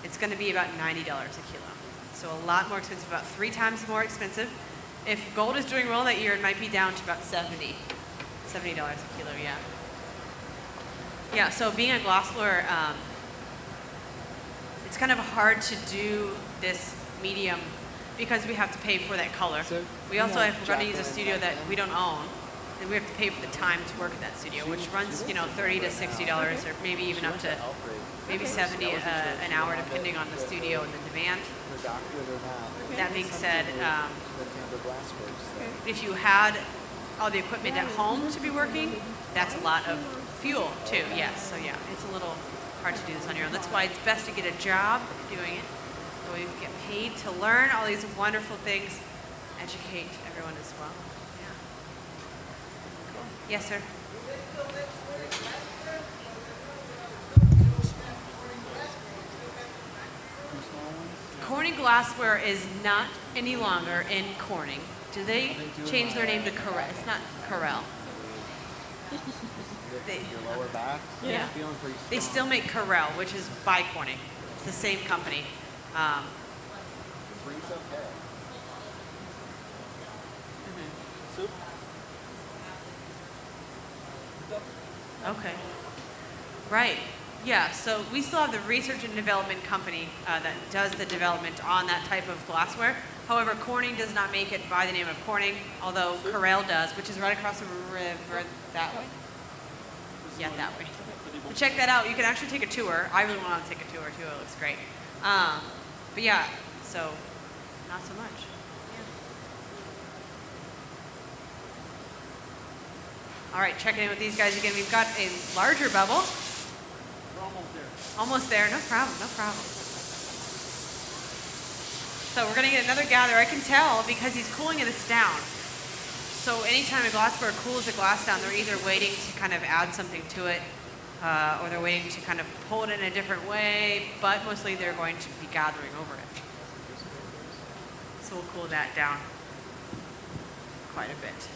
it's going to be about $90 a kilo. So a lot more expensive, about 3 times more expensive. If gold is doing well that year, it might be down to about $70 a kilo, yeah. Yeah, so being a glassblower, it's kind of hard to do this medium because we have to pay for that color. So, we also, if we're going to use a studio that we don't own, then we have to pay for the time to work at that studio, which runs, $30 to $60, or maybe even up to maybe $70 an hour, depending on the studio and the demand. That being said, if you had all the equipment at home to be working, that's a lot of fuel too, yes. So yeah, it's a little hard to do this on your own. That's why it's best to get a job doing it. So we get paid to learn all these wonderful things, educate everyone as well. Yeah. Cool. Yes, sir. Corning Glassware is not any longer in Corning. Do they change their name to Corel? It's not Corel. Your lower back? Yeah. They still make Corel, which is by Corning. It's the same company. Free's okay. Soup? Okay. Right. Yeah, so we still have the research and development company that does the development on that type of glassware. However, Corning does not make it by the name of Corning, although Corel does, which is right across the river that way. Yeah, that way. So check that out. You can actually take a tour. I really want to take a tour too. It looks great. But yeah, so not so much. Yeah. All right, checking in with these guys again. We've got a larger bubble. We're almost there. Almost there. No problem. No problem. So we're going to get another gather. I can tell because he's cooling this down. So anytime a glassblower cools a glass down, they're either waiting to kind of add something to it, or they're waiting to kind of pull it in a different way, but mostly they're going to be gathering over it. So we'll cool that down quite a bit.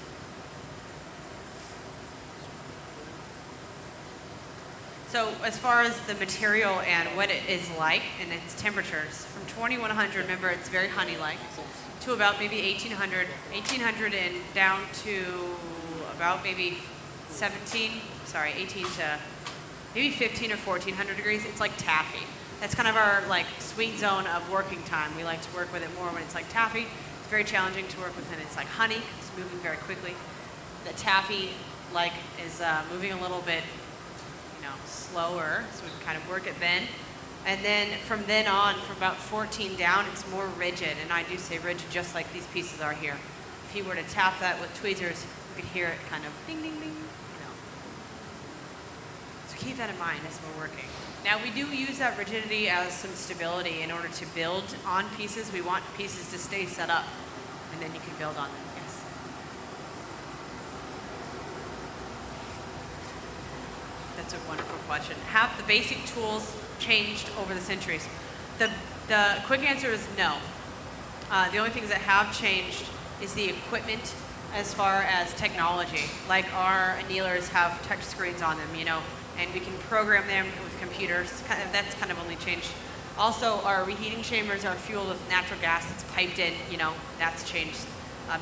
So as far as the material and what it is like and its temperatures, from 2100, remember it's very honey-like, to about maybe 1800 and down to about maybe 18 to maybe 15 or 1400 degrees. It's like taffy. That's kind of our like sweet zone of working time. We like to work with it more when it's like taffy. It's very challenging to work with, and it's like honey. It's moving very quickly. The taffy like is moving a little bit, slower, so we can kind of work it then. And then from then on, from about 14 down, it's more rigid, and I do say rigid just like these pieces are here. If you were to tap that with tweezers, you could hear it kind of ding, ding, ding, So keep that in mind as we're working. Now we do use that rigidity as some stability in order to build on pieces. We want pieces to stay set up, and then you can build on them. Yes. That's a wonderful question. Have the basic tools changed over the centuries? The quick answer is no. The only things that have changed is the equipment as far as technology. Like our annealers have touch screens on them, and we can program them with computers. That's kind of only changed. Also, our reheating chambers are fueled with natural gas that's piped in, that's changed.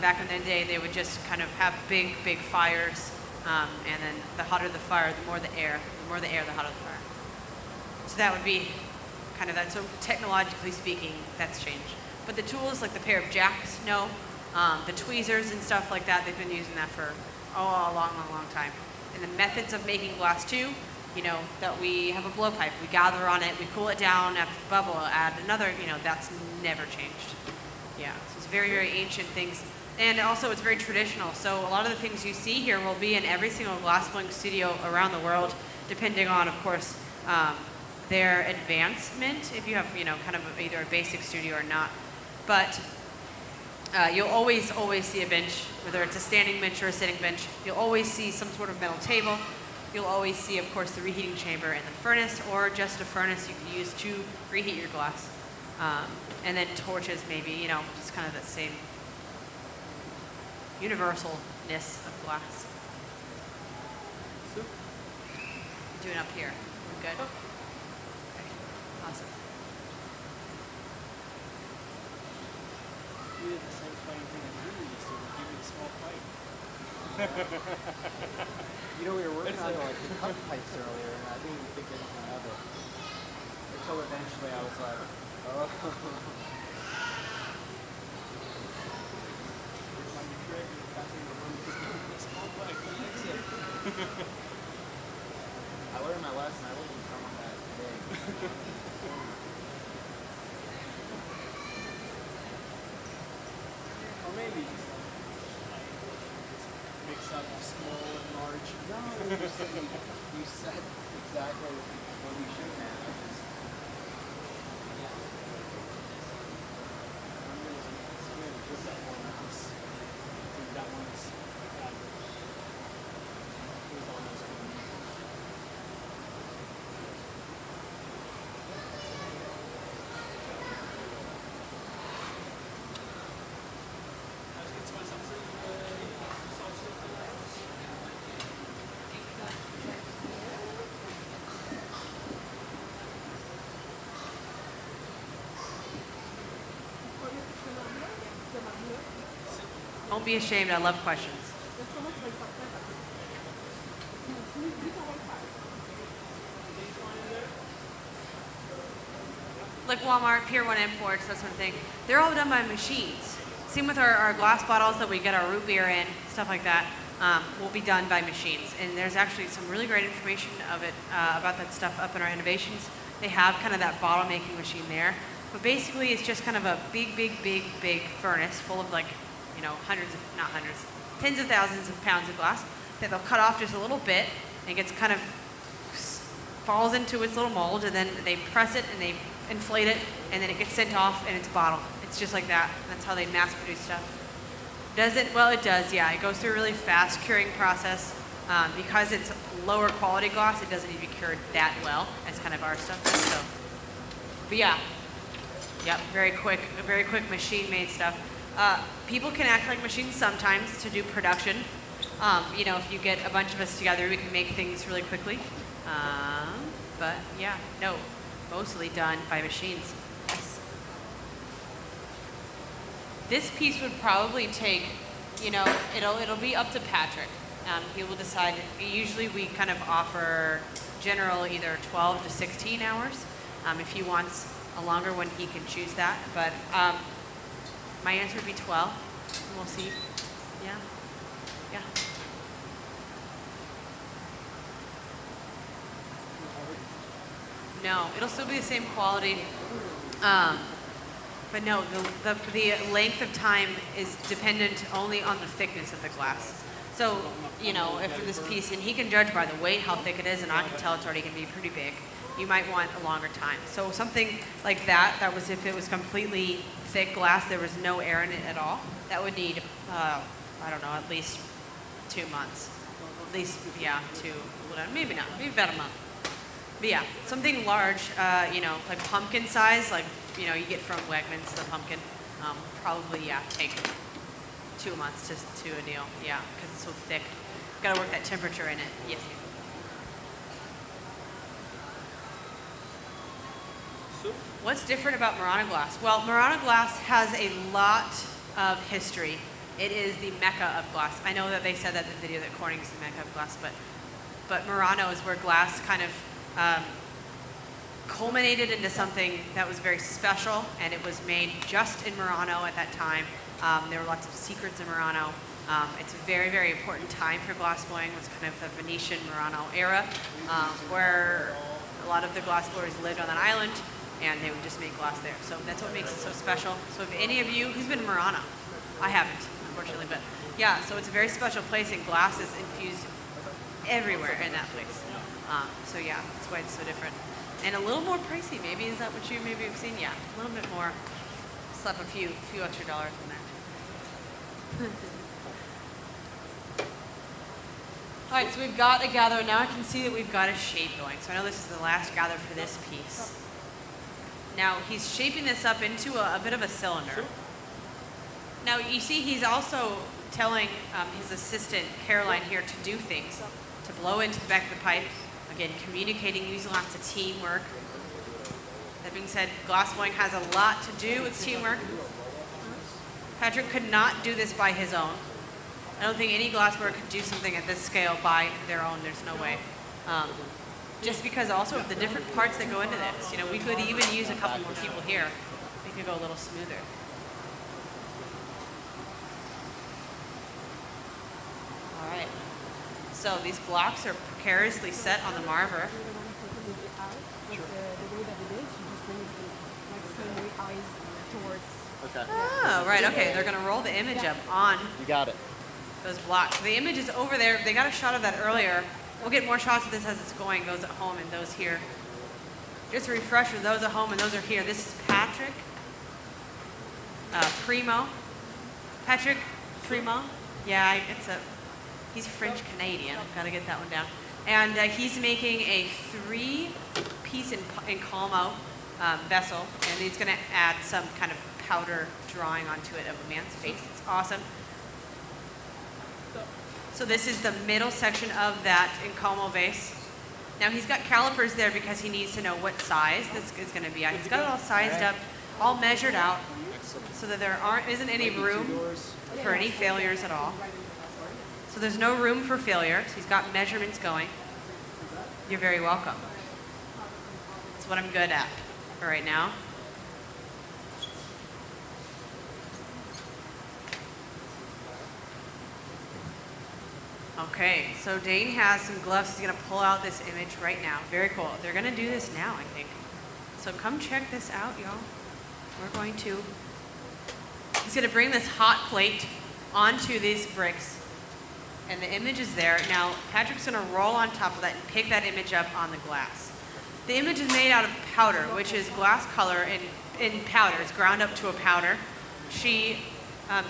Back in the day, they would just kind of have big, big fires. And then the hotter the fire, the more the air, the hotter the fire. So that would be kind of that. So technologically speaking, that's changed. But the tools, like the pair of jacks, no. The tweezers and stuff like that, they've been using that for a long, long, long time. And the methods of making glass too, you know, that we have a blowpipe, we gather on it, we cool it down, after the bubble, add another, you know, that's never changed. Yeah, so it's very, very ancient things. And also it's very traditional. So a lot of the things you see here will be in every single glassblowing studio around the world, depending on, of course, their advancement, if you have, you know, kind of either a basic studio or not. But you'll always see a bench, whether it's a standing bench or a sitting bench. You'll always see some sort of metal table. You'll always see, of course, the reheating chamber and the furnace, or just a furnace you can use to reheat your glass. And then torches, maybe, you know, just kind of that same universalness of glass. Doing up here. We're good? Okay. Awesome. You did the same funny thing as you used to, give me the small pipe. You know, we were working on like the cup pipes earlier, and I didn't even think anything of it. Until eventually I was like, oh. Here's my new trick, got me to run the small pipe, that's it. I learned my lesson, I wouldn't come on that today. Or maybe mix up small and large. No, you said exactly what we should have. Yeah. I'm gonna put that one on this. I think that one's average. It was almost good. Don't be ashamed, I love questions. Like Walmart, Pier 1 imports, that sort of thing. They're all done by machines. Same with our glass bottles that we get our root beer in, stuff like that, will be done by machines. And there's actually some really great information of it, about that stuff up in our innovations. They have kind of that bottle making machine there. But basically it's just kind of a big furnace full of like, you know, tens of thousands of pounds of glass that they'll cut off just a little bit, and it gets kind of falls into its little mold, and then they press it and they inflate it, and then it gets sent off in its bottle. It's just like that. That's how they mass produce stuff. Does it? Well, it does, yeah. It goes through a really fast curing process. Because it's lower quality glass, it doesn't need to be cured that well as kind of our stuff does. So, but yeah, yep, very quick machine made stuff. People can act like machines sometimes to do production. You know, if you get a bunch of us together, we can make things really quickly. But yeah, no, mostly done by machines. Yes. This piece would probably take, you know, it'll be up to Patrick. He will decide. Usually we kind of offer general either 12 to 16 hours. If he wants a longer one, he can choose that. But my answer would be 12, and we'll see. Yeah, yeah. No, it'll still be the same quality. But no, the length of time is dependent only on the thickness of the glass. So, you know, if for this piece, and he can judge by the weight how thick it is, and I can tell it's already going to be pretty big, you might want a longer time. So something like that was if it was completely thick glass, there was no air in it at all, that would need, I don't know, at least 2 months. At least, yeah, maybe not, maybe about a month. But yeah, something large, you know, like pumpkin size, like, you know, you get from Wegmans, the pumpkin, probably, yeah, take 2 months to a deal, yeah, because it's so thick. Got to work that temperature in it, yes. What's different about Murano glass? Well, Murano glass has a lot of history. It is the mecca of glass. I know that they said that in the video that Corning is the mecca of glass, but Murano is where glass kind of culminated into something that was very special, and it was made just in Murano at that time. There were lots of secrets in Murano. It's a very, very important time for glassblowing. It was kind of the Venetian Murano era, where a lot of the glassblowers lived on that island, and they would just make glass there. So that's what makes it so special. So if any of you, who's been to Murano? I haven't, unfortunately, but yeah, so it's a very special place, and glass is infused everywhere in that place. So yeah, that's why it's so different. And a little more pricey, maybe. Is that what you maybe have seen? Yeah, a little bit more. Slap a few extra dollars in there. All right, so we've got a gather. Now I can see that we've got a shape going. So I know this is the last gather for this piece. Now he's shaping this up into a bit of a cylinder. Now you see he's also telling his assistant, Caroline, here to do things, to blow into the back of the pipe. Again, communicating, using lots of teamwork. That being said, glassblowing has a lot to do with teamwork. Patrick could not do this by his own. I don't think any glassblower could do something at this scale by their own. There's no way. Just because also of the different parts that go into this. You know, we could even use a couple more people here. We could go a little smoother. All right. So these blocks are precariously set on the marver. Okay. Oh, right, okay. They're going to roll the image up on You got it. those blocks. So the image is over there. They got a shot of that earlier. We'll get more shots of this as it's going, those at home and those here. Just a refresher, those at home and those are here. This is Patrick Primeau. Patrick Primeau. Yeah, he's French-Canadian. Got to get that one down. And he's making a 3-piece incalmo vessel, and he's going to add some kind of powder drawing onto it of a man's face. It's awesome. So this is the middle section of that incalmo vase. Now he's got calipers there because he needs to know what size this is going to be at. He's got it all sized up, all measured out, so that there isn't any room for any failures at all. So there's no room for failures. He's got measurements going. You're very welcome. That's what I'm good at for right now. Okay, so Dane has some gloves. He's going to pull out this image right now. Very cool. They're going to do this now, I think. So come check this out, y'all. We're going to... He's going to bring this hot plate onto these bricks. And the image is there. Now, Patrick's going to roll on top of that and pick that image up on the glass. The image is made out of powder, which is glass color in powder. It's ground up to a powder.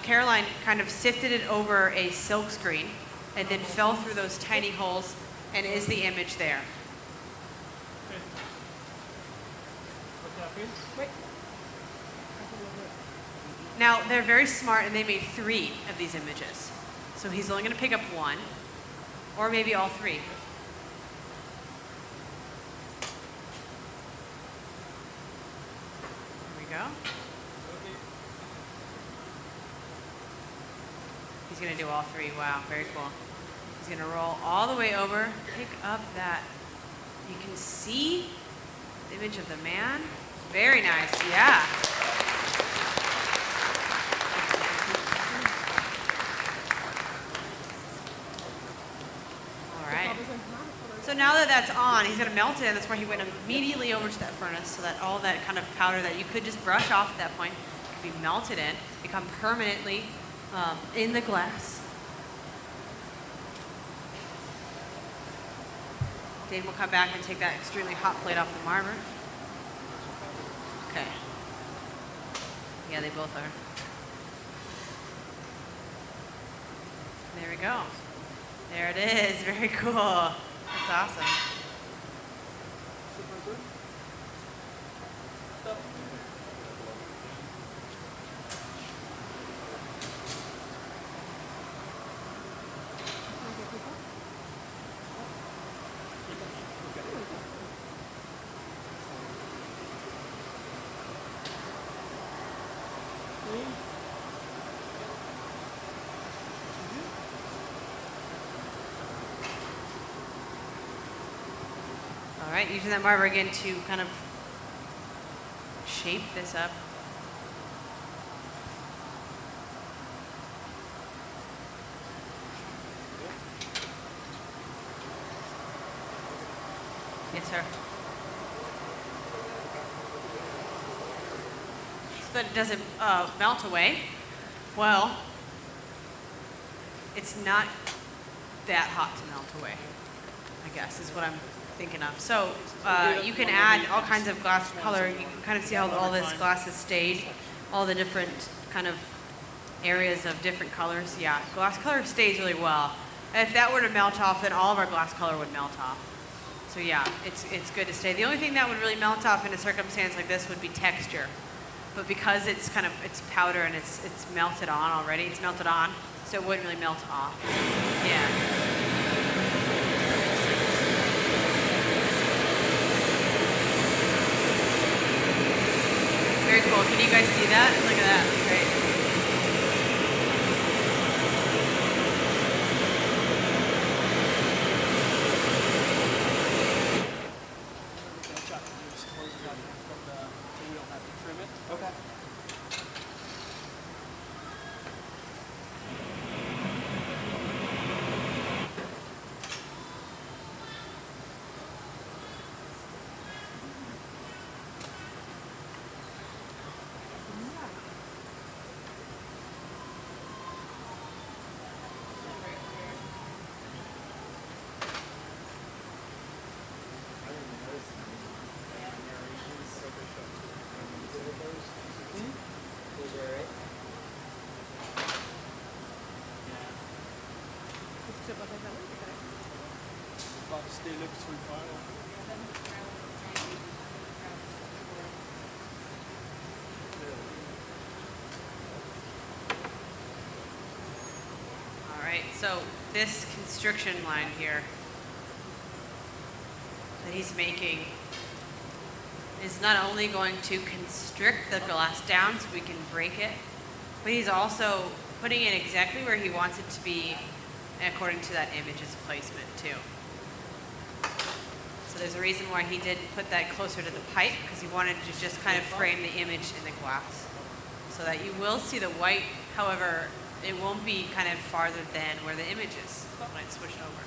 Caroline kind of sifted it over a silk screen and then fell through those tiny holes and is the image there. Now, they're very smart and they made 3 of these images. So he's only going to pick up 1, or maybe all 3. There we go. He's going to do all 3. Wow, very cool. He's going to roll all the way over, pick up that. You can see the image of the man. Very nice, yeah. All right. So now that that's on, he's going to melt it, and that's where he went immediately over to that furnace so that all that kind of powder that you could just brush off at that point could be melted in, become permanently in the glass. Dave will come back and take that extremely hot plate off the marble. Okay. Yeah, they both are. There we go. There it is. Very cool. That's awesome. All right, using that marble again to kind of shape this up. closer. So that it doesn't melt away. Well, it's not that hot to melt away, I guess, is what I'm thinking of. So you can add all kinds of glass color. You can kind of see how all this glass has stayed, all the different kind of areas of different colors. Yeah, glass color stays really well. And if that were to melt off, then all of our glass color would melt off. So yeah, it's good to stay. The only thing that would really melt off in a circumstance like this would be texture. But because it's powder and it's melted on already, it's melted on, so it wouldn't really melt off. Yeah. Very cool. Can you guys see that? Look at that. That's great. Okay. C'était là que tu veux le faire. All right, so this constriction line here that he's making is not only going to constrict the glass down so we can break it, but he's also putting it exactly where he wants it to be according to that image's placement too. So there's a reason why he did put that closer to the pipe, because he wanted to just kind of frame the image in the glass so that you will see the white. However, it won't be kind of farther than where the image is when it's switched over.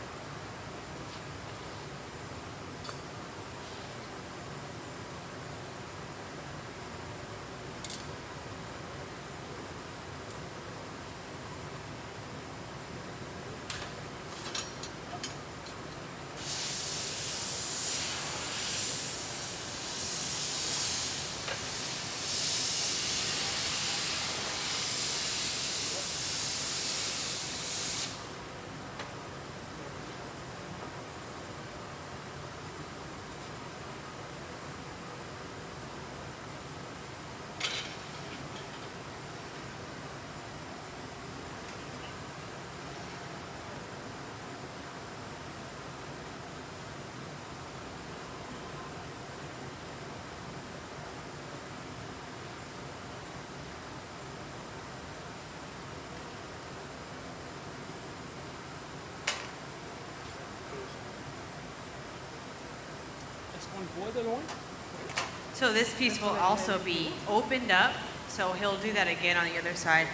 So this piece will also be opened up, so he'll do that again on the other side.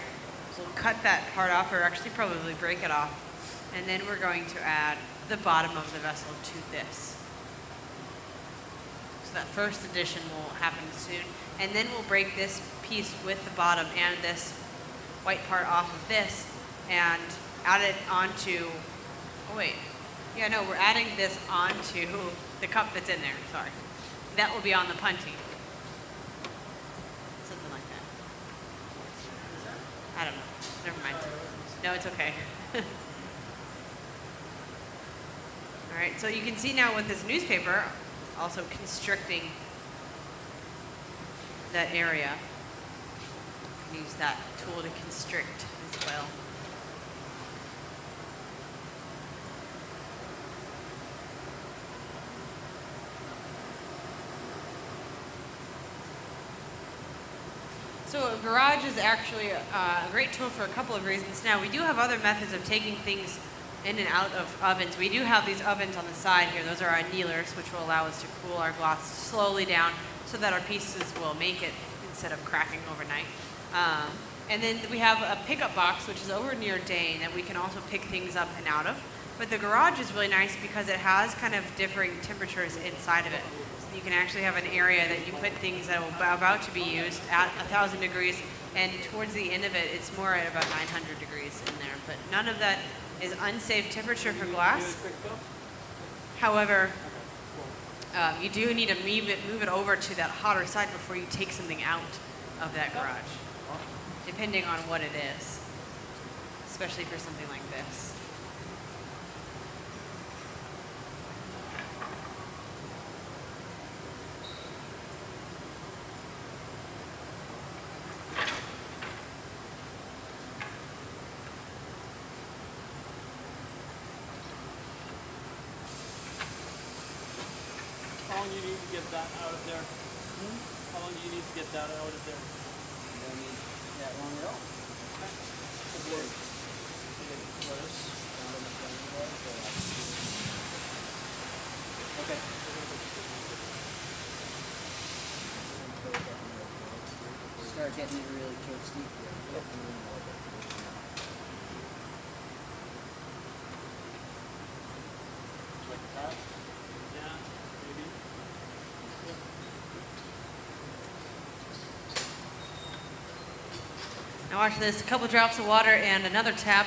We'll cut that part off, or actually probably break it off, and then we're going to add the bottom of the vessel to this. So that first addition will happen soon, and then we'll break this piece with the bottom and this white part off of this and add it onto, oh wait, yeah, no, we're adding this onto the cup that's in there, sorry. That will be on the punty. Something like that. I don't know. Never mind. No, it's okay. All right, so you can see now with this newspaper also constricting that area. You can use that tool to constrict as well. So a garage is actually a great tool for a couple of reasons. Now, we do have other methods of taking things in and out of ovens. We do have these ovens on the side here. Those are our annealers, which will allow us to cool our glass slowly down so that our pieces will make it instead of cracking overnight. And then we have a pickup box, which is over near Dane, that we can also pick things up and out of. But the garage is really nice because it has kind of differing temperatures inside of it. So you can actually have an area that you put things that are about to be used at 1,000 degrees, and towards the end of it, it's more at about 900 degrees in there. But none of that is unsafe temperature for glass. However, you do need to move it over to that hotter side before you take something out of that garage, depending on what it is, especially for something like this. How long do you need to get that out of there? How long do you need to get that out of there? You don't need that long at all. Okay. Start getting it really towards deep here. Like that? Yeah, maybe. Now watch this, a couple drops of water and another tap.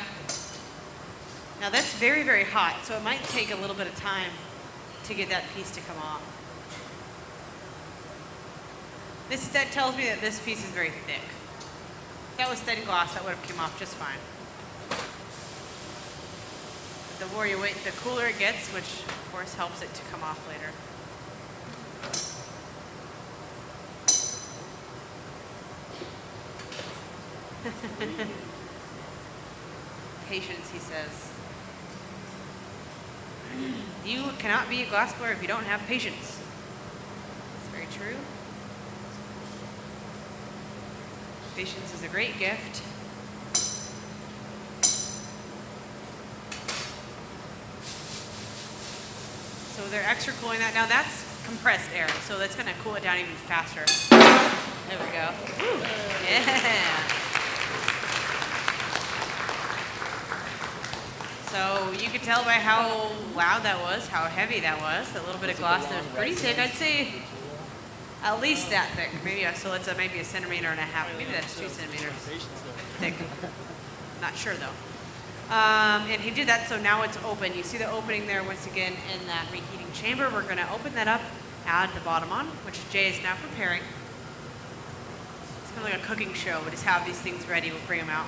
Now that's very, very hot, so it might take a little bit of time to get that piece to come off. That tells me that this piece is very thick. If that was thin glass, that would have come off just fine. But the more you wait, the cooler it gets, which of course helps it to come off later. Patience, he says. You cannot be a glassblower if you don't have patience. That's very true. Patience is a great gift. So they're extra cooling that. Now that's compressed air, so that's going to cool it down even faster. There we go. Woo. Yeah. So you could tell by how loud that was, how heavy that was. That little bit of gloss there was pretty thick. I'd say at least that thick. Maybe so. It's maybe 1.5 centimeters. Maybe that's 2 centimeters thick. Not sure though. And he did that, so now it's open. You see the opening there once again in that reheating chamber. We're going to open that up, add the bottom on, which Jay is now preparing. It's kind of like a cooking show. We just have these things ready. We'll bring them out.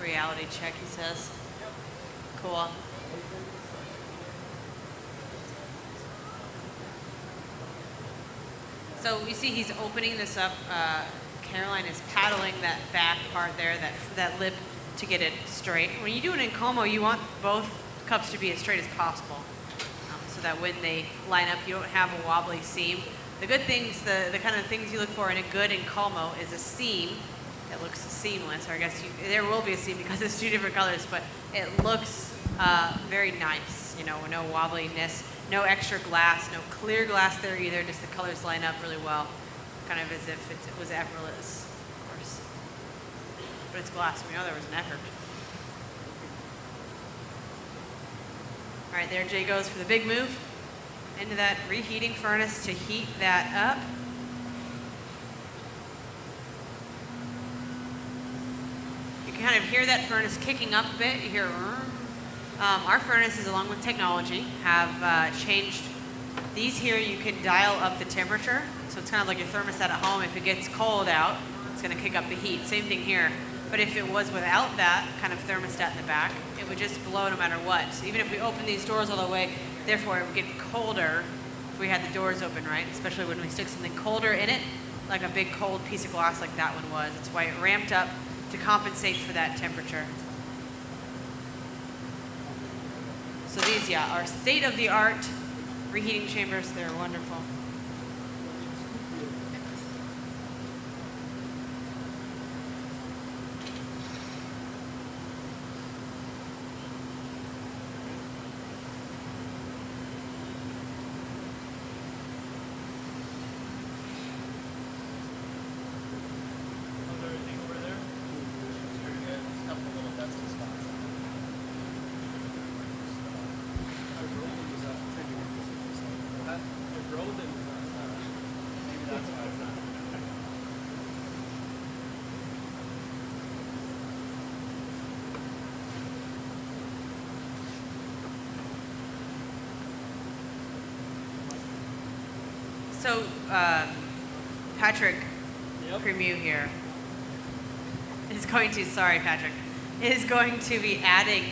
Reality check, he says. Cool. So you see he's opening this up. Caroline is paddling that back part there, that lip, to get it straight. When you do an incalmo, you want both cups to be as straight as possible, so that when they line up, you don't have a wobbly seam. The good things, the kind of things you look for in a good incalmo is a seam that looks seamless, or I guess there will be a seam because it's two different colors, but it looks very nice, you know, no wobbliness, no extra glass, no clear glass there either, just the colors line up really well, kind of as if it was effortless, of course. But it's glass, we know there was an effort. All right, there Jay goes for the big move into that reheating furnace to heat that up. You kind of hear that furnace kicking up a bit. You hear, our furnaces, along with technology, have changed. These here, you can dial up the temperature. So it's kind of like your thermostat at home. If it gets cold out, it's going to kick up the heat. Same thing here. But if it was without that kind of thermostat in the back, it would just blow no matter what. So even if we open these doors all the way, therefore it would get colder if we had the doors open, right? Especially when we stick something colder in it, like a big cold piece of glass like that one was. It's why it ramped up to compensate for that temperature. So these, yeah, are state-of-the-art reheating chambers. They're wonderful. So, Patrick Primeau here is going to, sorry Patrick, is going to be adding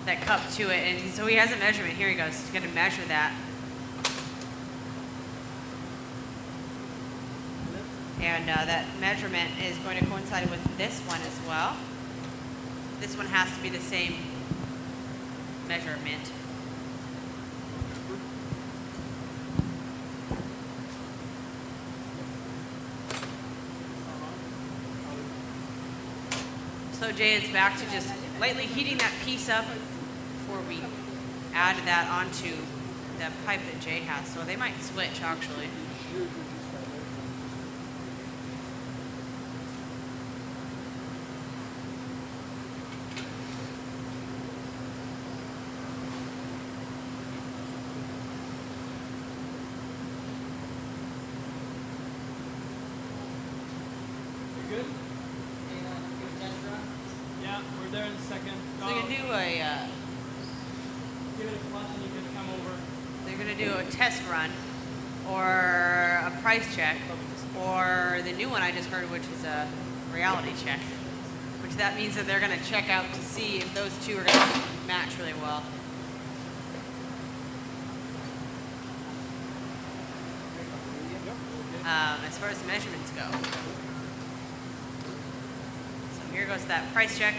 that cup to it. And so he has a measurement. Here he goes. He's going to measure that. And that measurement is going to coincide with this one as well. This one has to be the same measurement. So Jay is back to just lightly heating that piece up before we add that onto the pipe that Jay has. So they might switch actually. Good? Yeah, we're there in a second. So you can do a, give it a clutch and you can come over. they're gonna do a test run or a price check or the new one I just heard, which is a reality check, which that means that they're gonna check out to see if those two are gonna match really well. As far as the measurements go. So here goes that price check.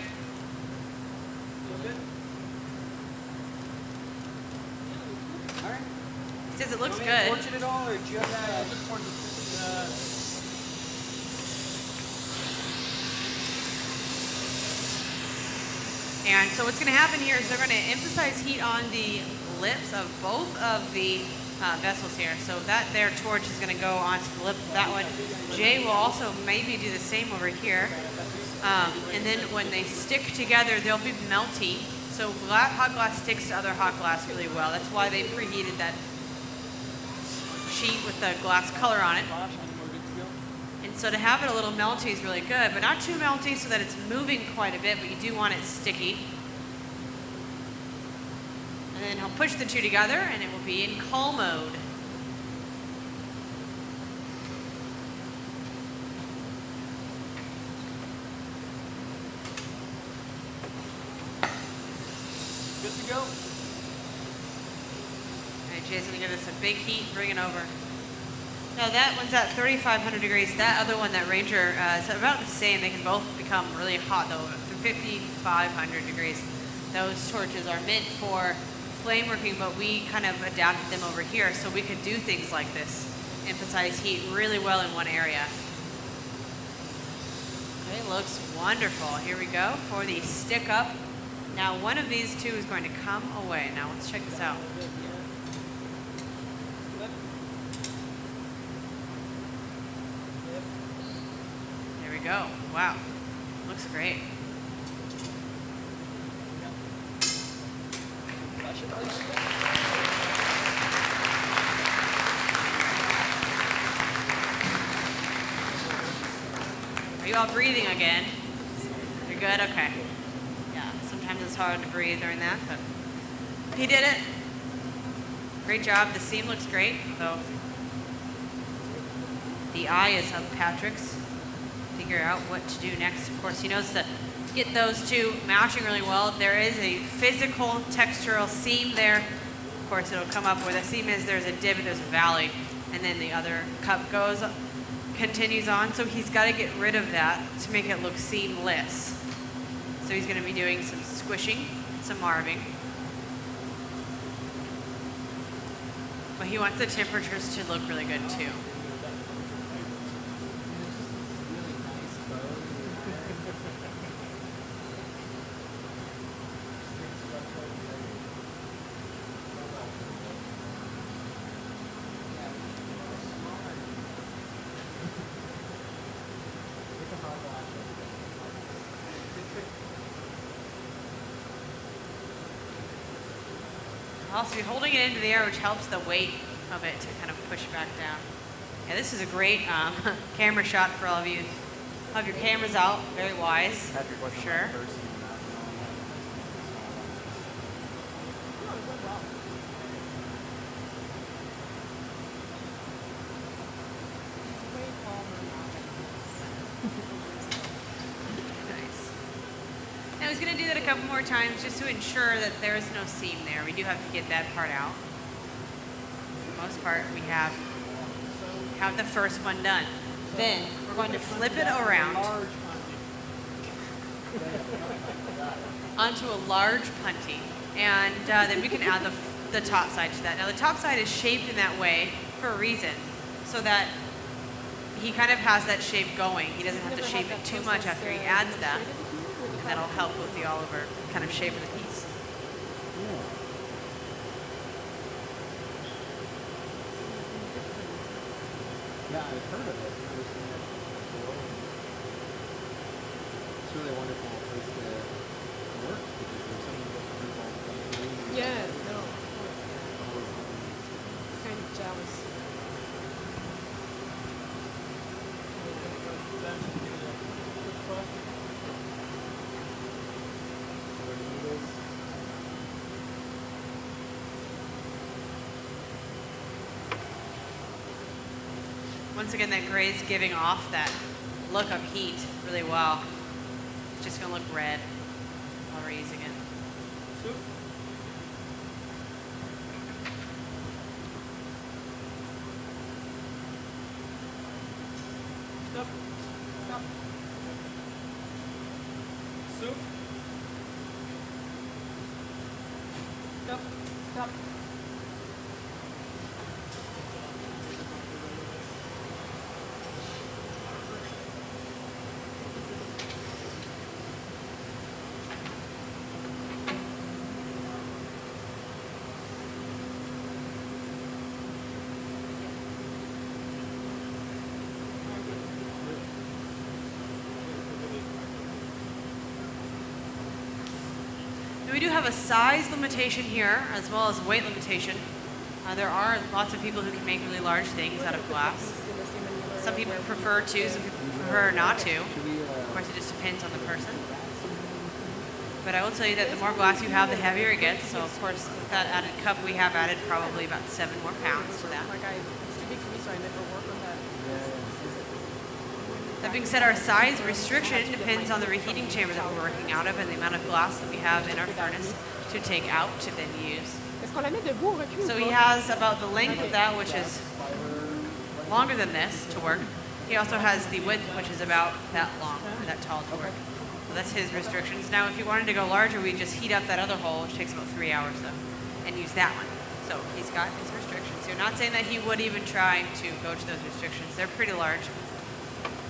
Alright. It says it looks Want me to good. torch it at all, or just And so what's going to happen here is they're going to emphasize heat on the lips of both of the vessels here. So that their torch is going to go onto the lip of that one. Jay will also maybe do the same over here. And then when they stick together, they'll be melty. So hot glass sticks to other hot glass really well. That's why they preheated that sheet with the glass color on it. And so to have it a little melty is really good, but not too melty so that it's moving quite a bit, but you do want it sticky. And then he'll push the two together and it will be in cull mode. good to go? All right, Jay's gonna give us a big heat and bring it over. No, that one's at 3,500 degrees. That other one, that Ranger, is about the same. They can both become really hot though, 5,500 degrees. Those torches are meant for flame working, but we kind of adapted them over here so we could do things like this. Emphasize heat really well in one area. Okay, looks wonderful. Here we go for the stick up. Now one of these two is going to come away. Now let's check this out. There we go. Wow. Looks great. Are you all breathing again? You're good? Okay. Yeah, sometimes it's hard to breathe during that, but he did it. Great job. The seam looks great, though. The eye is of Patrick's. Figure out what to do next. Of course, he knows to get those two matching really well. There is a physical textural seam there. Of course, it'll come up where the seam is. There's a divot, there's a valley, and then the other cup continues on. So he's got to get rid of that to make it look seamless. So he's going to be doing some squishing, some marving. But he wants the temperatures to look really good too. Also be holding it into the air, which helps the weight of it to kind of push back down. Yeah, this is a great camera shot for all of you. Have your cameras out, very wise. Patrick wasn't sure. the first in that Nice. Now he's going to do that a couple more times just to ensure that there is no seam there. We do have to get that part out. For the most part, we have the first one done. Then we're going to flip it around onto a large punty, and then we can add the top side to that. Now the top side is shaped in that way for a reason, so that he kind of has that shape going. He doesn't have to shape it too much after he adds that, and that'll help with the all over kind of shape of the piece. Yeah, I've heard of it. I've seen it before. It's really a wonderful place to work because there's so many different people. Yeah, no. Kind of jealous. Once again, that gray is giving off that look of heat really well. It's just going to look red while we're using it. Stop. Stop. Soup. Stop. Stop. We do have a size limitation here, as well as a weight limitation. There are lots of people who can make really large things out of glass. Some people prefer to, some people prefer not to. Of course, it just depends on the person. But I will tell you that the more glass you have, the heavier it gets. So, of course, with that added cup, we have added probably about 7 more pounds to that. It's too big for me, so I never work on that. That being said, our size restriction depends on the reheating chamber that we're working out of and the amount of glass that we have in our furnace to take out to then use. So he has about the length of that, which is longer than this to work. He also has the width, which is about that long, or that tall to work. So that's his restrictions. Now, if you wanted to go larger, we just heat up that other hole, which takes about 3 hours though, and use that one. So he's got his restrictions. So you're not saying that he would even try to go to those restrictions. They're pretty large.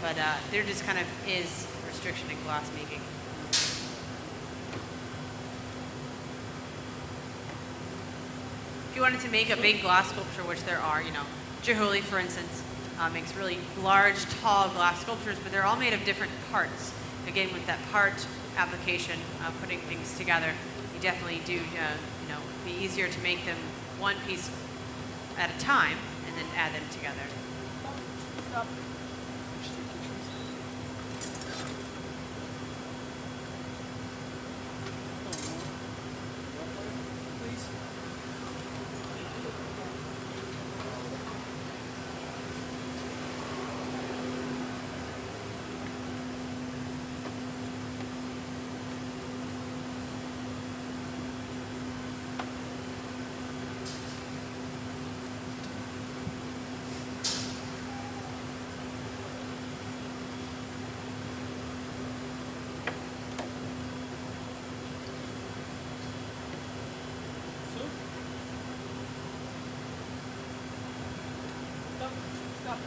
But there just kind of is restriction in glass making. If you wanted to make a big glass sculpture, which there are, Chihuly, for instance, makes really large, tall glass sculptures, but they're all made of different parts. Again, with that part application, putting things together, you definitely do, be easier to make them one piece at a time and then add them together. Stop. Stop.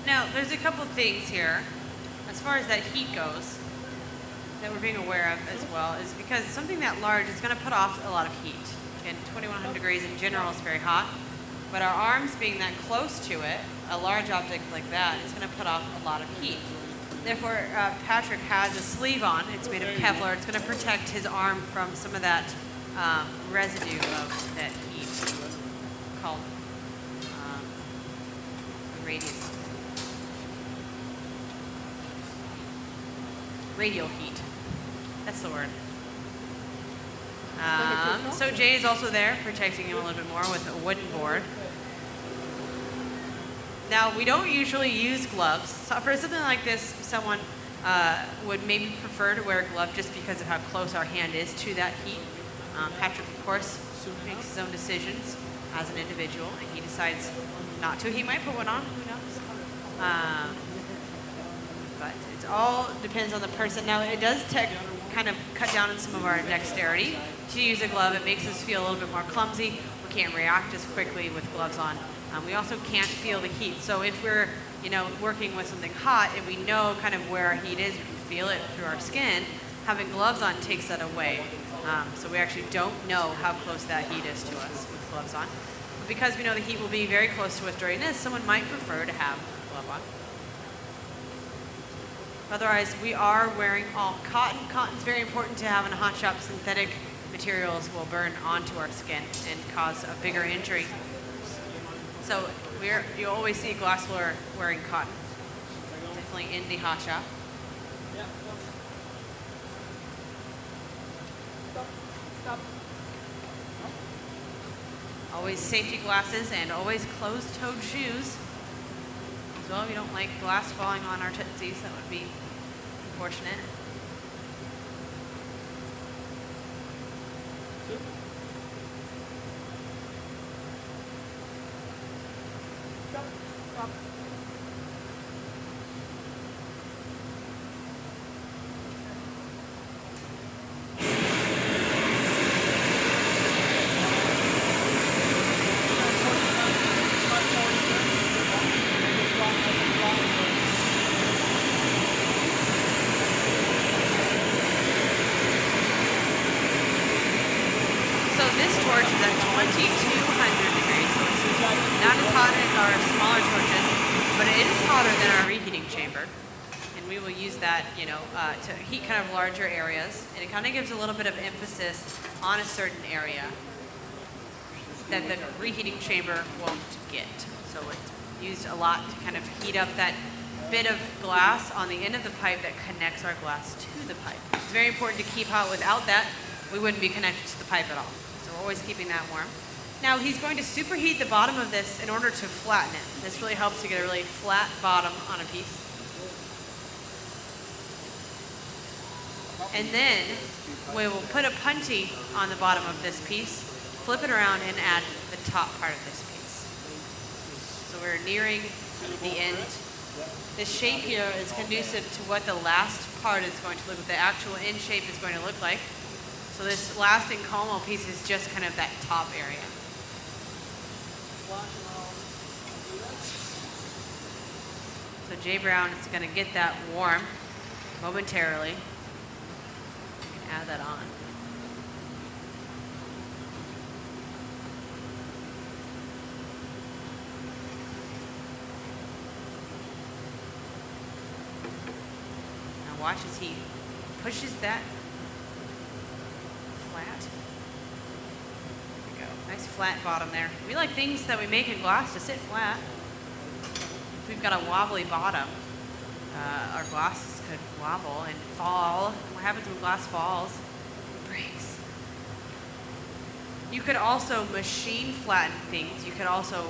Now, there's a couple things here, as far as that heat goes, that we're being aware of as well, is because something that large is going to put off a lot of heat. And 2100 degrees in general is very hot, but our arms being that close to it, a large object like that is going to put off a lot of heat. Therefore, Patrick has a sleeve on. It's made of Kevlar. It's going to protect his arm from some of that residue of that heat called radial heat. That's the word. So Jay is also there, protecting him a little bit more with a wooden board. Now, we don't usually use gloves. So for something like this, someone would maybe prefer to wear a glove just because of how close our hand is to that heat. Patrick, of course, makes his own decisions as an individual, and he decides not to. He might put one on, who knows? But it all depends on the person. Now, it does kind of cut down on some of our dexterity to use a glove. It makes us feel a little bit more clumsy. We can't react as quickly with gloves on. We also can't feel the heat. So if we're, working with something hot and we know kind of where our heat is, we can feel it through our skin, having gloves on takes that away. So we actually don't know how close that heat is to us with gloves on. But because we know the heat will be very close to us during this, someone might prefer to have a glove on. Otherwise, we are wearing all cotton. Cotton's very important to have in a hot shop. Synthetic materials will burn onto our skin and cause a bigger injury. So you always see a glassblower wearing cotton. Definitely in the hot shop. Stop. Always safety glasses and always closed-toed shoes. As well, we don't like glass falling on our tootsies. That would be unfortunate. Stop. So this torch is at 2200 degrees, so it's not as hot as our smaller torches, but it is hotter than our reheating chamber. And we will use that, to heat kind of larger areas. And it kind of gives a little bit of emphasis on a certain area that the reheating chamber won't get. So it's used a lot to kind of heat up that bit of glass on the end of the pipe that connects our glass to the pipe. It's very important to keep hot. Without that, we wouldn't be connected to the pipe at all. So we're always keeping that warm. Now he's going to superheat the bottom of this in order to flatten it. This really helps to get a really flat bottom on a piece. And then we will put a punty on the bottom of this piece, flip it around, and add the top part of this piece. So we're nearing the end. This shape here is conducive to what the last part is going to look like, the actual end shape is going to look like. So this last incalmo piece is just kind of that top area. So Jay Brown is going to get that warm momentarily. You can add that on. Now watch as he pushes that flat. There we go. Nice flat bottom there. We like things that we make in glass to sit flat. If we've got a wobbly bottom, our glass could wobble and fall. What happens when glass falls? It breaks. You could also machine flatten things. You could also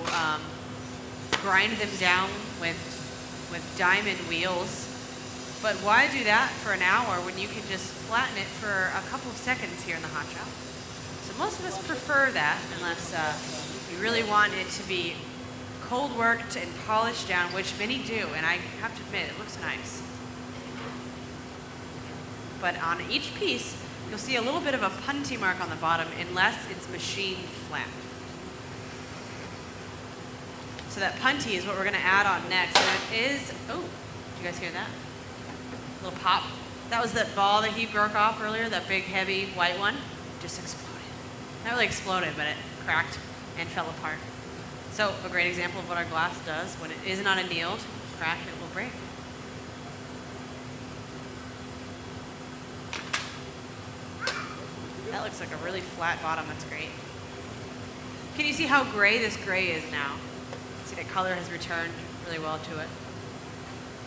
grind them down with diamond wheels. But why do that for an hour when you can just flatten it for a couple of seconds here in the hot shop? So most of us prefer that unless you really want it to be cold worked and polished down, which many do, and I have to admit, it looks nice. But on each piece, you'll see a little bit of a punty mark on the bottom unless it's machined flat. So that punty is what we're gonna add on next. And it is, oh, did you guys hear that? Little pop. That was that ball that he broke off earlier, that big heavy white one. Just exploded. Not really exploded, but it cracked and fell apart. So a great example of what our glass does. When it isn't on annealed crack, it will break. That looks like a really flat bottom. That's great. Can you see how gray this gray is now? See, the color has returned really well to it.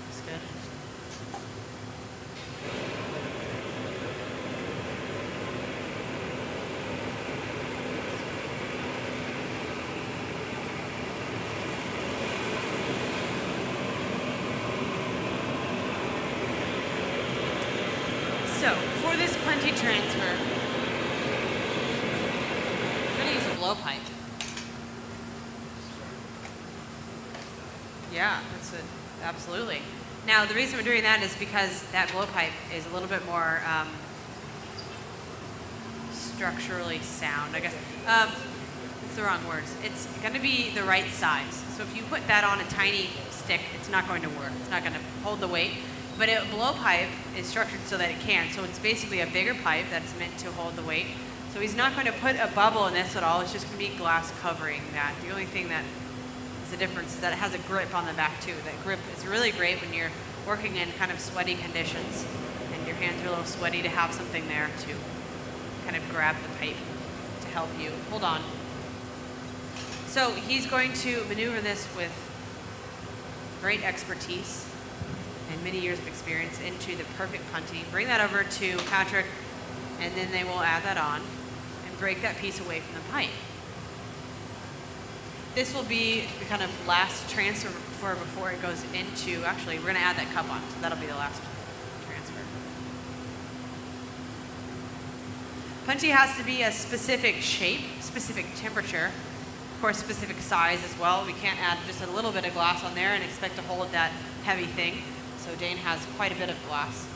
Looks good. So, for this punty transfer, I'm going to use a blowpipe. Yeah, that's it. Absolutely. Now, the reason we're doing that is because that blowpipe is a little bit more structurally sound, I guess. It's the wrong words. It's going to be the right size. So if you put that on a tiny stick, it's not going to work. It's not going to hold the weight. But a blowpipe is structured so that it can. So it's basically a bigger pipe that's meant to hold the weight. So he's not going to put a bubble in this at all. It's just going to be glass covering that. The only thing that is the difference is that it has a grip on the back too. That grip is really great when you're working in kind of sweaty conditions and your hands are a little sweaty, to have something there to kind of grab the pipe to help you. Hold on. So he's going to maneuver this with great expertise and many years of experience into the perfect punty. Bring that over to Patrick, and then they will add that on and break that piece away from the pipe. This will be the kind of last transfer before it goes into, actually, we're going to add that cup on, so that'll be the last transfer. Punty has to be a specific shape, specific temperature, of course, specific size as well. We can't add just a little bit of glass on there and expect to hold that heavy thing. So Dane has quite a bit of glass.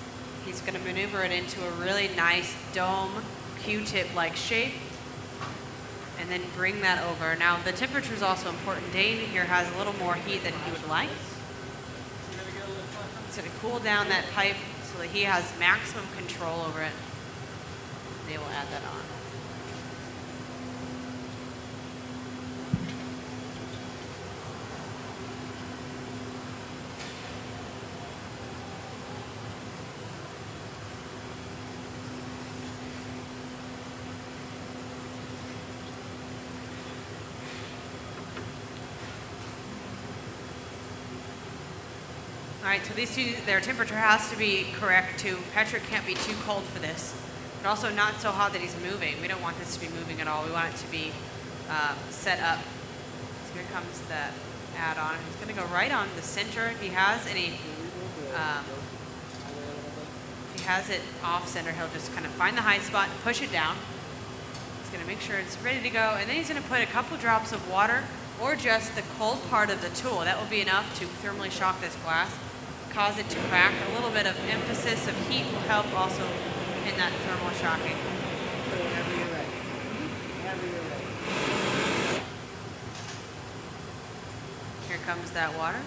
He's going to maneuver it into a really nice dome, Q-tip-like shape, and then bring that over. Now, the temperature is also important. Dane here has a little more heat than he would like. He's going to cool down that pipe so that he has maximum control over it. They will add that on. All right, so these two, their temperature has to be correct too. Patrick can't be too cold for this, but also not so hot that he's moving. We don't want this to be moving at all. We want it to be set up. So here comes the add-on. He's going to go right on the center. If he has any, if he has it off center, he'll just kind of find the high spot and push it down. He's going to make sure it's ready to go, and then he's going to put a couple drops of water or just the cold part of the tool. That will be enough to thermally shock this glass, cause it to crack. A little bit of emphasis of heat will help also in that thermal shocking. Whenever you're ready. Whenever you're ready. Here comes that water.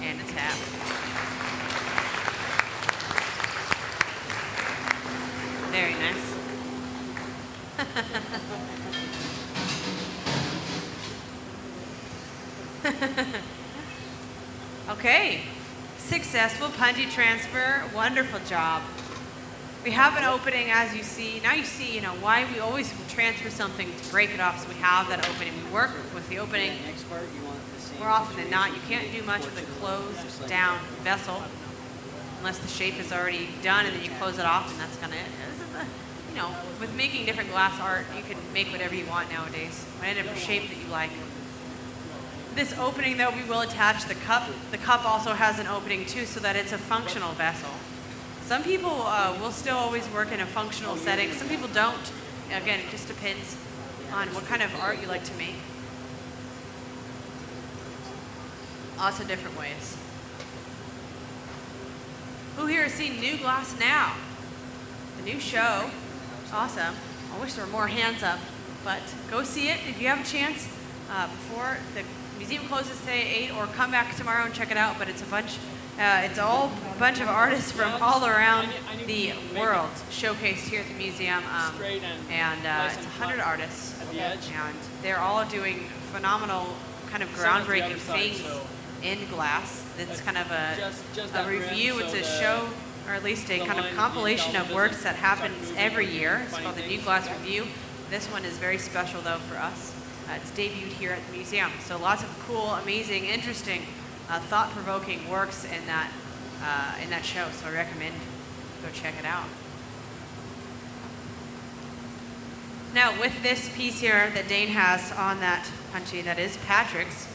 And it's half. Very nice. Okay, successful punty transfer, wonderful job. We have an opening, as you see. Now you see, why we always transfer something to break it off, so we have that opening. We work with the opening. Next part, you want the same. More often than not, you can't do much with a closed down vessel unless the shape is already done, and then you close it off, and that's kind of it. With making different glass art, you can make whatever you want nowadays, whatever shape that you like. This opening, though, we will attach the cup. The cup also has an opening, too, so that it's a functional vessel. Some people will still always work in a functional setting. Some people don't. Again, it just depends on what kind of art you like to make. Lots of different ways. Who here has seen new glass now? the new show. Awesome. I wish there were more hands up, but go see it if you have a chance before the museum closes today at 8, or come back tomorrow and check it out. But it's it's all a bunch of artists from all around the world showcased here at the museum, and it's 100 artists, and they're all doing phenomenal, kind of groundbreaking things in glass. It's kind of a review. It's a show, or at least a kind of compilation of works that happens every year. It's called the New Glass Review. This one is very special though for us. It's debuted here at the museum. So lots of cool, amazing, interesting, thought-provoking works in that show. So I recommend go check it out. Now with this piece here that Dane has on that punchy, that is Patrick's,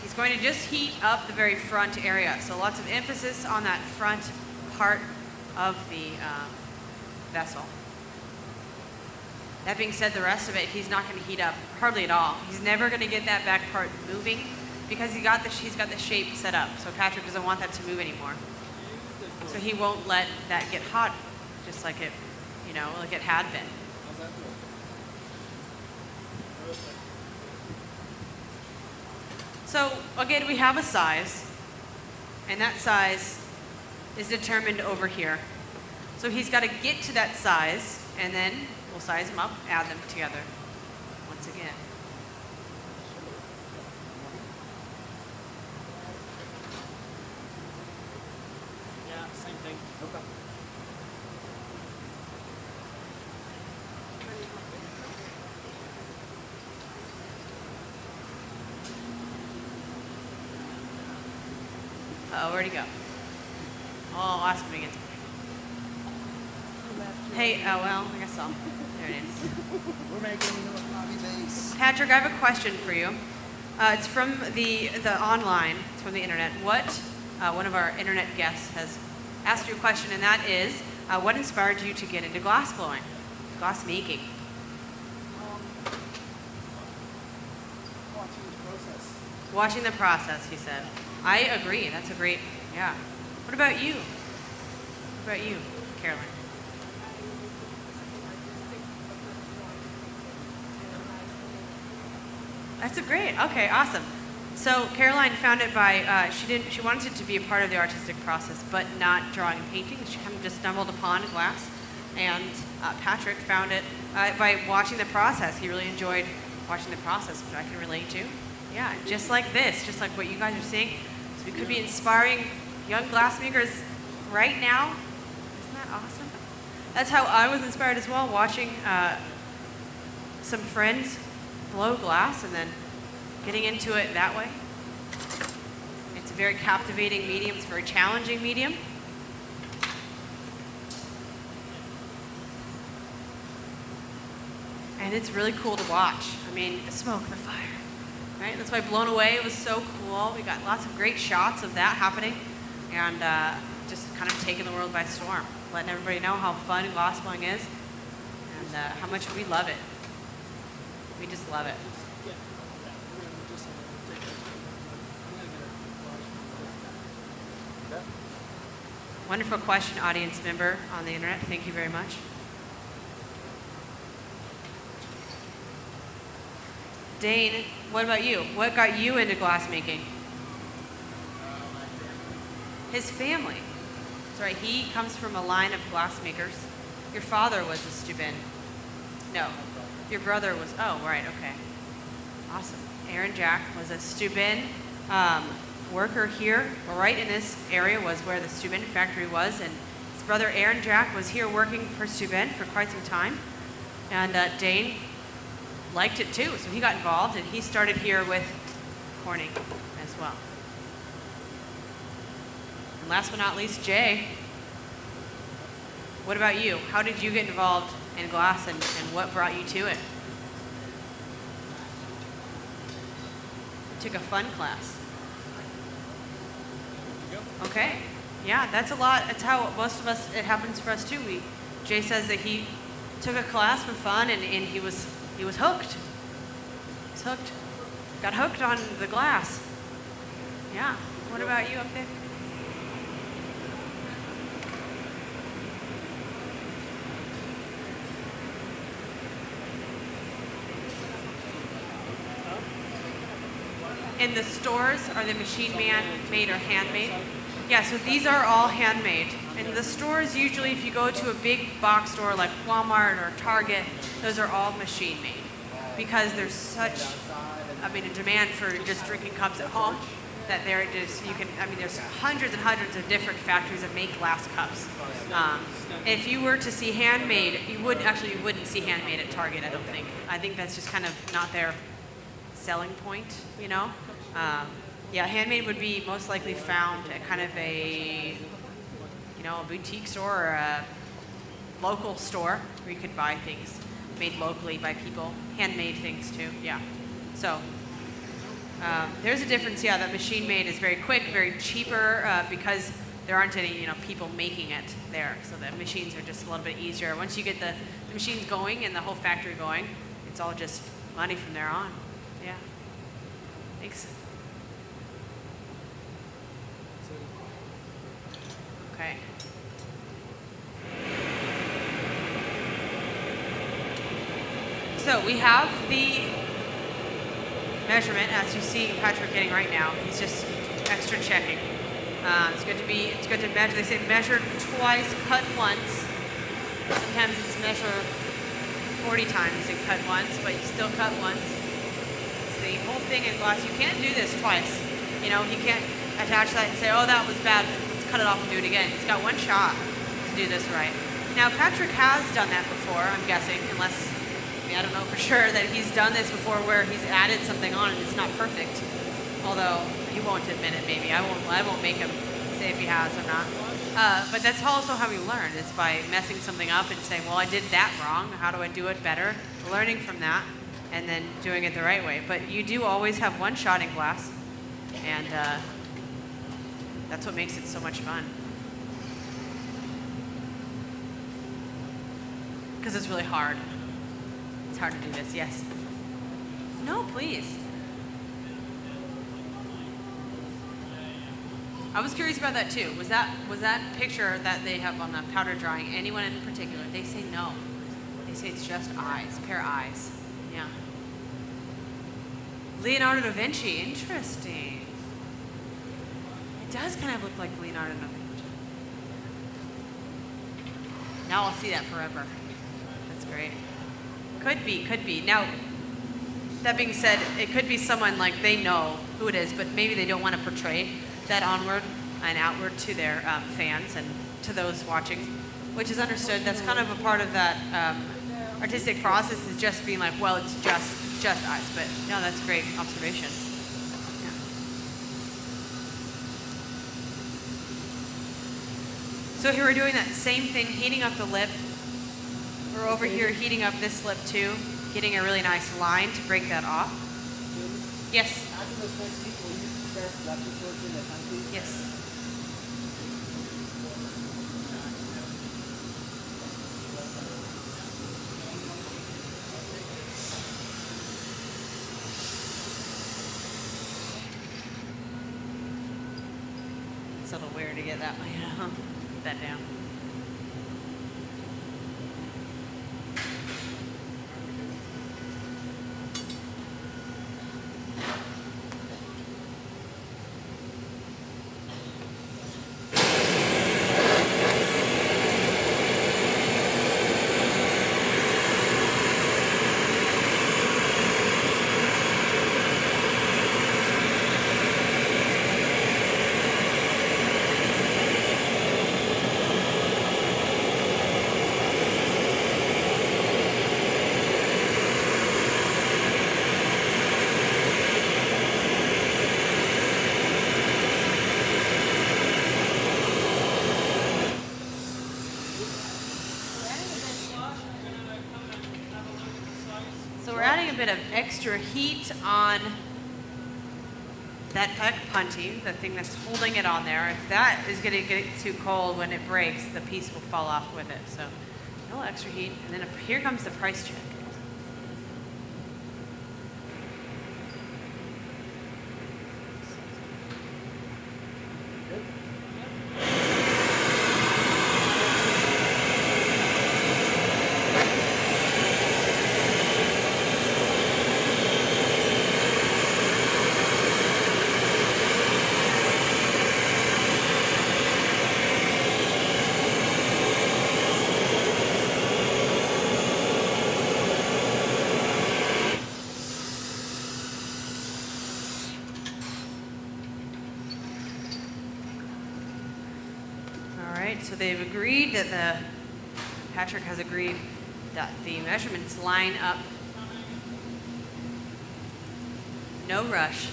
he's going to just heat up the very front area. So lots of emphasis on that front part of the vessel. That being said, the rest of it, he's not going to heat up hardly at all. He's never going to get that back part moving because he's got the shape set up. So Patrick doesn't want that to move anymore. So he won't let that get hot, just like it, like it had been. So again, we have a size, and that size is determined over here. So he's got to get to that size, and then we'll size them up, add them together once again. Yeah, same thing. Okay. Uh-oh, where'd he go? Oh, I'll ask him again. Hey, oh well, I guess so. There it is. We're making a hobby base. Patrick, I have a question for you. It's from the online, it's from the internet. One of our internet guests has asked you a question, and that is, what inspired you to get into glass blowing, glass making? Watching the process. Watching the process, he said. I agree, that's a great, yeah. What about you? What about you, Caroline? That's great. Okay, awesome. So Caroline found it by she wanted to be a part of the artistic process, but not drawing and painting. She kind of just stumbled upon glass, and Patrick found it by watching the process. He really enjoyed watching the process, which I can relate to. Yeah, just like this, just like what you guys are seeing. So we could be inspiring young glassmakers right now. Isn't that awesome? That's how I was inspired as well, watching some friends blow glass and then getting into it that way. It's a very captivating medium. It's a very challenging medium. And it's really cool to watch. I mean, the smoke, the fire, right? That's why Blown Away was so cool. We got lots of great shots of that happening, and just kind of taking the world by storm, letting everybody know how fun glass blowing is and how much we love it. We just love it. Wonderful question, audience member on the internet. Thank you very much. Dane, what about you? What got you into glass making? His family. That's right. He comes from a line of glassmakers. Your father was a Steuben. No. Your brother was, oh, right, okay. Awesome. Aaron Jack was a Steuben worker here. Well, right in this area was where the Steuben factory was, and his brother Aaron Jack was here working for Steuben for quite some time. And Dane liked it too, so he got involved, and he started here with Corning as well. And last but not least, Jay. What about you? How did you get involved in glass, and what brought you to it? Took a fun class. Okay. Yeah, that's a lot. That's how most of us, it happens for us too. Jay says that he took a class for fun, and he was hooked. He's hooked. Got hooked on the glass. Yeah. What about you up there? in the stores, are they machine made or handmade? Yeah, so these are all handmade. In the stores, usually if you go to a big box store like Walmart or Target, those are all machine made because there's such, I mean, a demand for just drinking cups at home that they're just, you can, I mean, there's hundreds and hundreds of different factories that make glass cups. If you were to see handmade, you wouldn't see handmade at Target, I don't think. I think that's just kind of not their selling point, you know? Yeah, handmade would be most likely found at kind of a, you know, a boutique store or a local store where you could buy things made locally by people, handmade things too, yeah. So there's a difference, yeah, that machine made is very quick, very cheaper because there aren't any, you know, people making it there. So the machines are just a little bit easier. Once you get the machines going and the whole factory going, it's all just money from there on, yeah. Thanks. Okay. So we have the measurement, as you see Patrick getting right now. He's just extra checking. It's good to measure. They say measure twice, cut once. Sometimes it's measure 40 times and cut once, but you still cut once. It's the whole thing in glass. You can't do this twice. You know, you can't attach that and say, oh, that was bad. Cut it off and do it again. He's got one shot to do this right. Now, Patrick has done that before, I'm guessing, unless, I mean, I don't know for sure that he's done this before where he's added something on and it's not perfect. Although, he won't admit it, maybe. I won't make him say if he has or not. But that's also how we learn, is by messing something up and saying, well, I did that wrong. How do I do it better? Learning from that and then doing it the right way. But you do always have one shot in glass. And, that's what makes it so much fun. Because it's really hard. It's hard to do this, yes. No, please. I was curious about that too. Was that picture that they have on the powder drawing anyone in particular? They say no. They say it's just eyes, pair of eyes. Yeah. Leonardo da Vinci, interesting. It does kind of look like Leonardo da Vinci. Now I'll see that forever. That's great. Could be. Now, that being said, it could be someone like they know who it is, but maybe they don't want to portray that onward and outward to their fans and to those watching, which is understood. That's kind of a part of that artistic process, is just being like, well, it's just eyes. But no, that's a great observation. So here we're doing that same thing, heating up the lip. We're over here heating up this lip too, getting a really nice line to break that off. Yes? Yes. It's a little weird to get that, that down. Bit of extra heat on that punty, the thing that's holding it on there. If that is going to get too cold, when it breaks, the piece will fall off with it. So a little extra heat, and then here comes the price check. so they've agreed that Patrick has agreed that the measurements line up. No rush.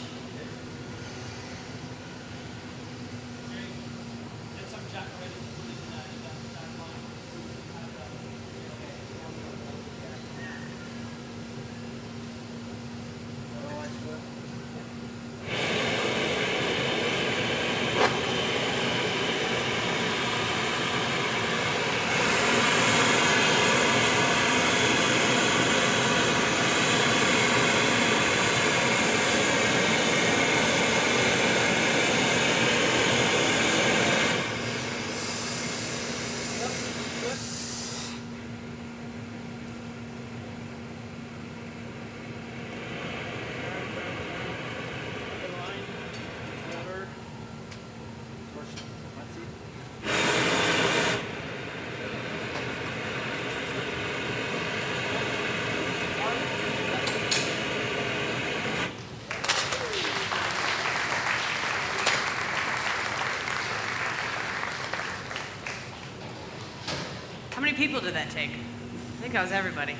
How many people did that take? I think that was everybody.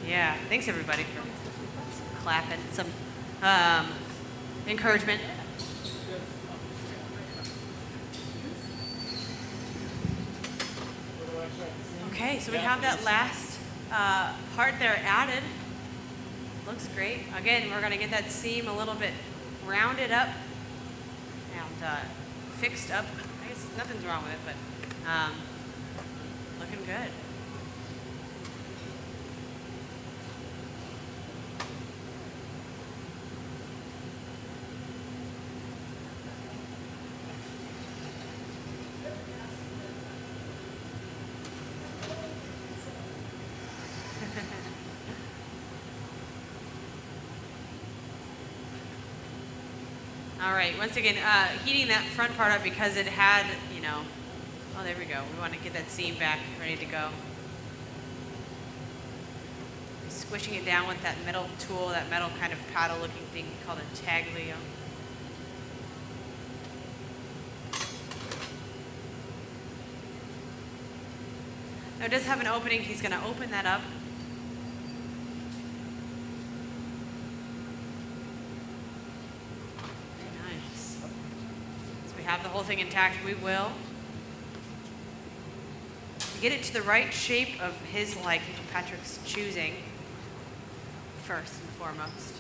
Yeah, thanks everybody for some clapping, some encouragement. Okay, so we have that last part there added. Looks great. Again, we're gonna get that seam a little bit rounded up and fixed up. I guess nothing's wrong with it, but looking good. All right, once again, heating that front part up because it had, you know, oh, there we go. We want to get that seam back, ready to go. Squishing it down with that metal tool, that metal kind of paddle-looking thing called a taglio. Now it does have an opening. He's going to open that up. Very nice. So we have the whole thing intact. We will get it to the right shape of his liking, Patrick's choosing, first and foremost.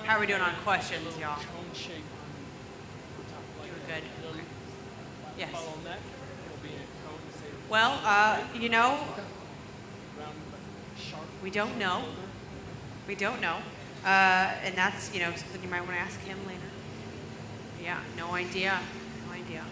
How are we doing on questions, y'all? Good. Okay. Yes. Well, you know, we don't know. We don't know. And that's, you know, something you might want to ask him later. Yeah, no idea. No idea.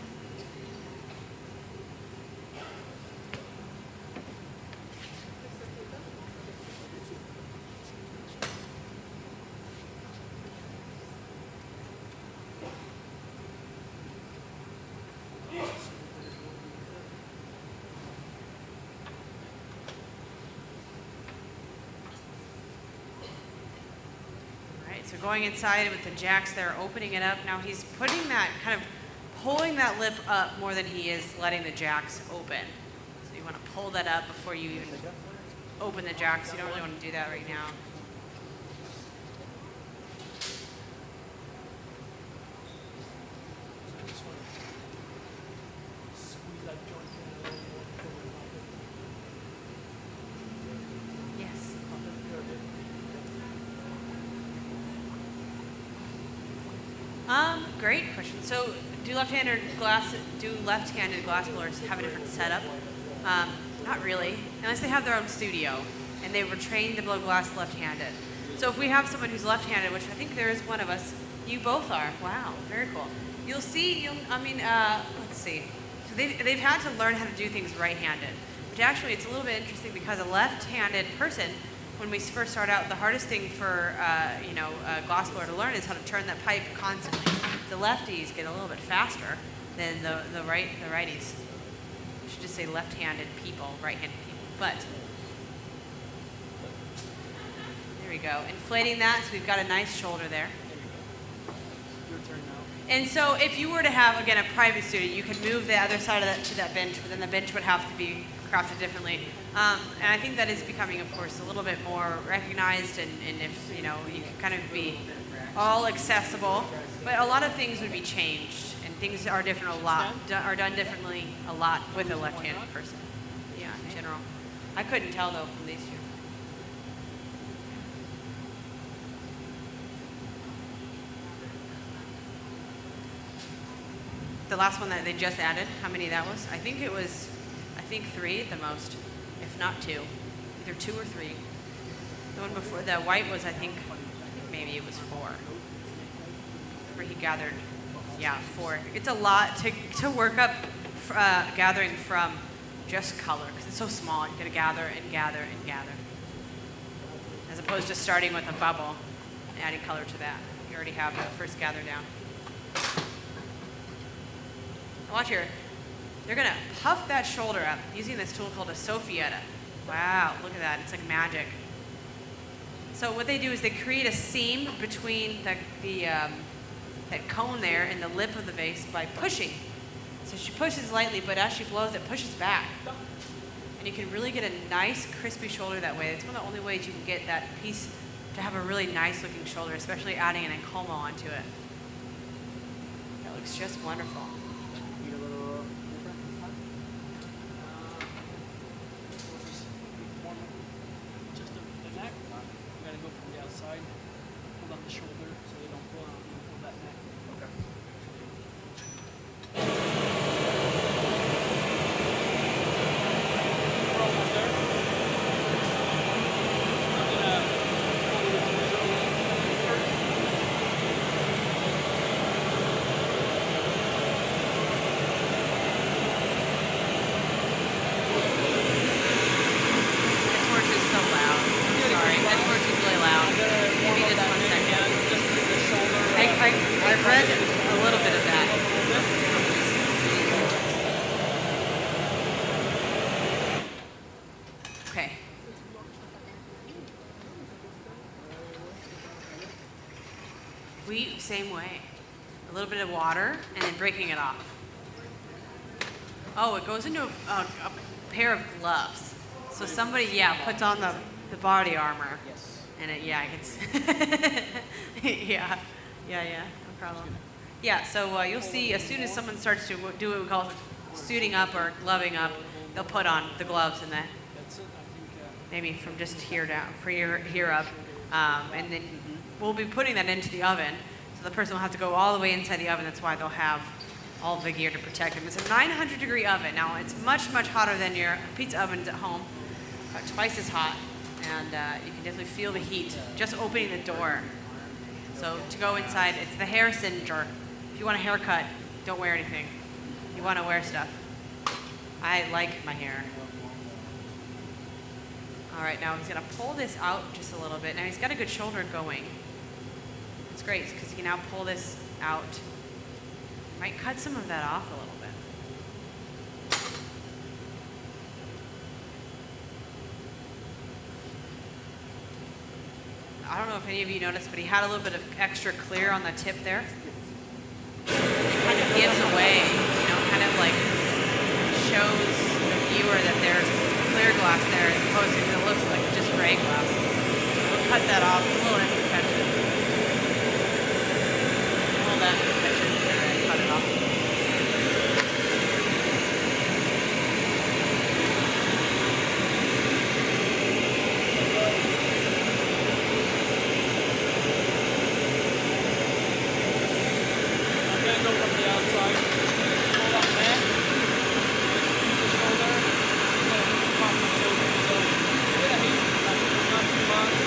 So going inside with the jacks there, opening it up. Now he's putting that, kind of pulling that lip up more than he is letting the jacks open. So you want to pull that up before you even open the jacks. You don't really want to do that right now. Great question. So, do left-handed glass blowers have a different setup? Not really, unless they have their own studio and they were trained to blow glass left-handed. So, if we have someone who's left-handed, which I think there is one of us, you both are. Wow, very cool. You'll see. Let's see. So they've had to learn how to do things right-handed, which actually it's a little bit interesting because a left-handed person, when we first start out, the hardest thing for a glass blower to learn is how to turn that pipe constantly. The lefties get a little bit faster than the righties. I should just say left-handed people, right-handed people. But there we we go. Inflating that, so we've got a nice shoulder there. Your turn now. And so if you were to have, again, a private student, you could move the other side of that to that bench, but then the bench would have to be crafted differently. And I think that is becoming, of course, a little bit more recognized, and if, you know, you can kind of be all accessible, but a lot of things would be changed, and things are different a lot, are done differently a lot with a left-handed person. Yeah, in general. I couldn't tell, though, from these two. The last one that they just added, how many that was? I think it was, 3 at the most, if not 2. Either 2 or 3. The one before, the white was, I think maybe it was 4. Where he gathered, yeah, 4. It's a lot to work up gathering from just color, because it's so small. You gotta gather and gather and gather. As opposed to starting with a bubble and adding color to that. You already have the first gather down. Watch here. They're gonna puff that shoulder up using this tool called a soffietta. Wow, look at that, it's like magic. So what they do is they create a seam between that cone there and the lip of the vase by pushing. So she pushes lightly, but as she blows, it pushes back. And you can really get a nice crispy shoulder that way. It's one of the only ways you can get that piece to have a really nice looking shoulder, especially adding an incalmo onto it. That looks just wonderful. Need a little different this time? Just the neck. You gotta go from the outside, pull up the shoulder so they don't pull that neck. Okay. We're almost there. I'm gonna pull you to the shoulder first. That torch is so loud. I'm sorry, that torch is really loud. Maybe just 1 second. Just the shoulder. I've read a little bit of that. Okay. Same way. A little bit of water and then breaking it off. Oh, it goes into a pair of gloves. So somebody, puts on the body armor. Yes. And it gets, yeah, no problem. Yeah, so you'll see as soon as someone starts to do what we call suiting up or gloving up, they'll put on the gloves and then That's it. I think maybe from just here down, for here up, and then we'll be putting that into the oven. So the person will have to go all the way inside the oven. That's why they'll have all the gear to protect them. It's a 900-degree oven. Now it's much, much hotter than your pizza ovens at home, about twice as hot. And you can definitely feel the heat just opening the door. So to go inside, it's the hair singer. If you want a haircut, don't wear anything. You want to wear stuff. I like my hair. All right, now he's going to pull this out just a little bit. Now he's got a good shoulder going. It's great because he can now pull this out. Might cut some of that off a little bit. I don't know if any of you noticed, but he had a little bit of extra clear on the tip there. It kind of gives away, kind of like shows the viewer that there's clear glass there as opposed to it looks like just gray glass. So we'll cut that off. It's a little imperfection. Pull that imperfection and cut it off. go from the outside. Pull up back. The shoulder. Across the shoulder. So a bit of heat, not too much.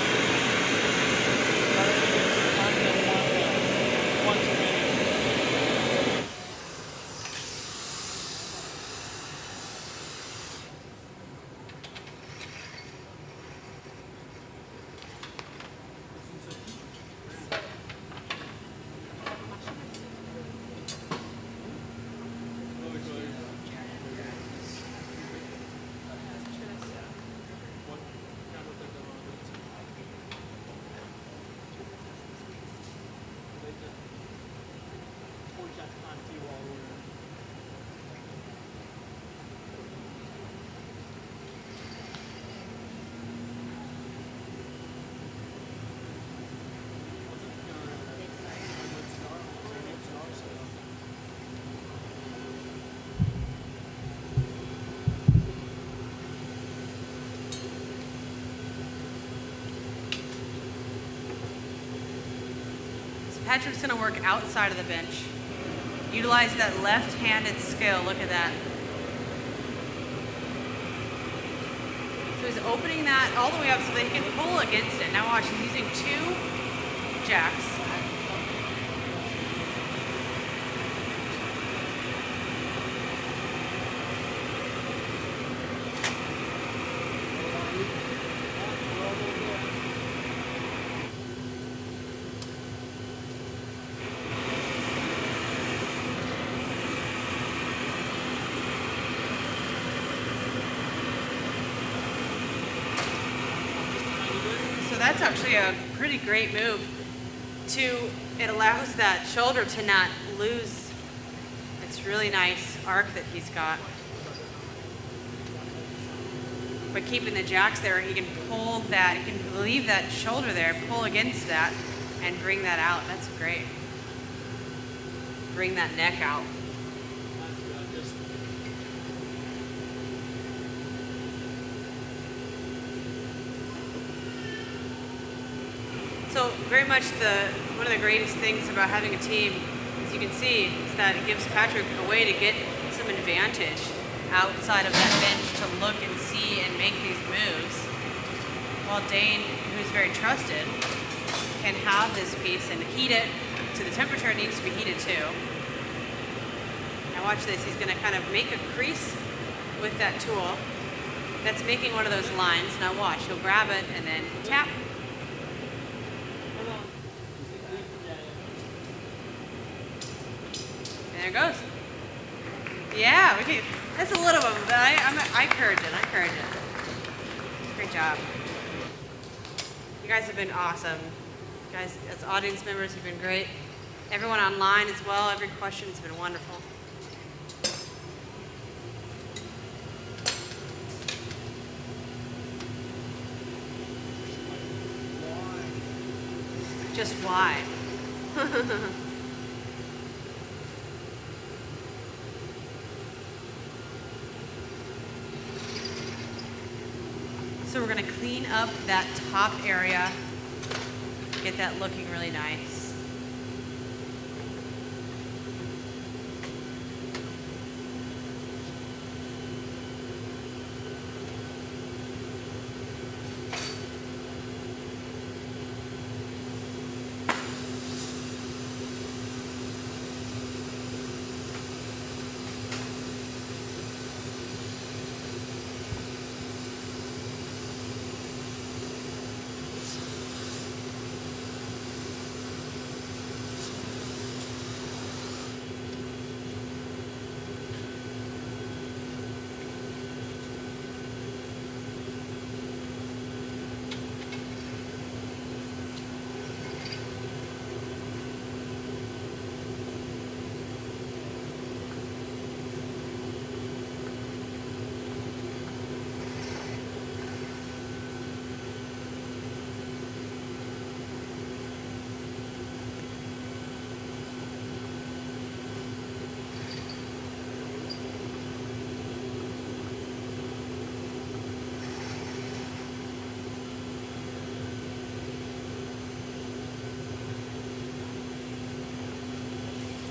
Patrick's gonna work outside of the bench. Utilize that left-handed skill, look at that. So he's opening that all the way up so that he can pull against it. Now watch, he's using 2 jacks. That's actually a pretty great move. It allows that shoulder to not lose its really nice arc that he's got. But keeping the jacks there, he can pull that, he can leave that shoulder there, pull against that, and bring that out. That's great. Bring that neck out. So very much one of the greatest things about having a team, as you can see, is that it gives Patrick a way to get some advantage outside of that bench to look and see and make these moves, while Dane, who's very trusted, can have this piece and heat it to the temperature it needs to be heated to. Now watch this, he's gonna kind of make a crease with that tool that's making one of those lines. Now watch, he'll grab it and then tap. There it goes. Yeah, that's a little bit, but I encourage it, Great job. You guys have been awesome. You guys, as audience members, have been great. Everyone online as well, every question has been wonderful. Just why? So we're going to clean up that top area, get that looking really nice.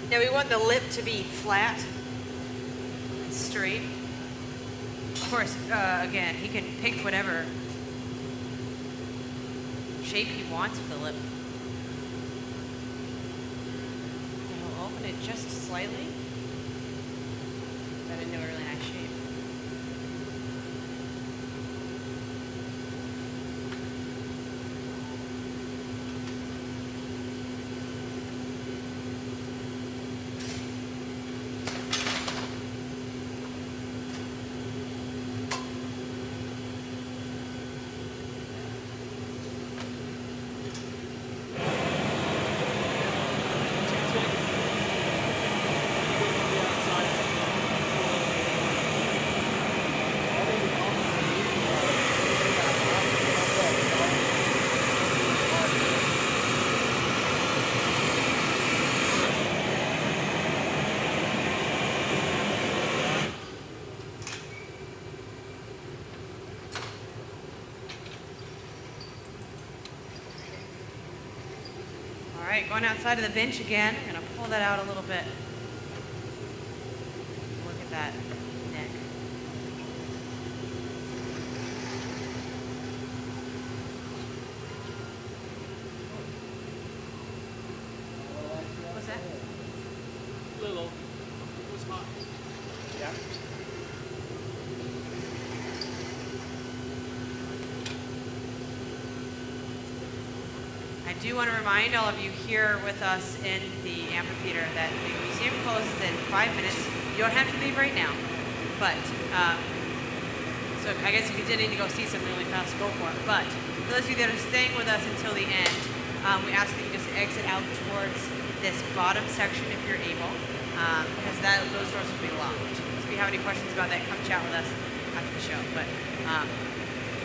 Now we want the lip to be flat and straight. Of course, again, he can pick whatever shape he wants with the lip. And we'll open it just slightly. That into a really nice shape. All right, going outside of the bench again. I'm gonna pull that out a little bit. Look at that neck. What's that? Little. It was hot. Yeah. I do want to remind all of you here with us in the amphitheater that the museum closes in 5 minutes. You don't have to leave right now, but so I guess if you did need to go see something really fast, go for it. But for those of you that are staying with us until the end, we ask that you just exit out towards this bottom section if you're able, because those doors will be locked. So if you have any questions about that, come chat with us after the show. But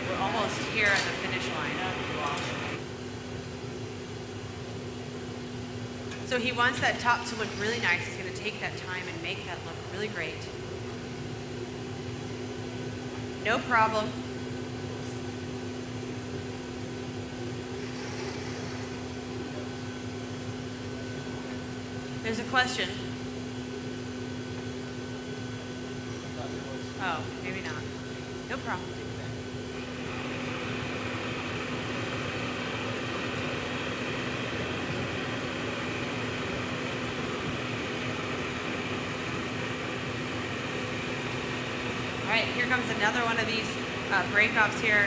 we're almost here at the finish line. So he wants that top to look really nice. He's going to take that time and make that look really great. No problem. There's a question. Oh, maybe not. No problem. All right, here comes another one of these break-offs here.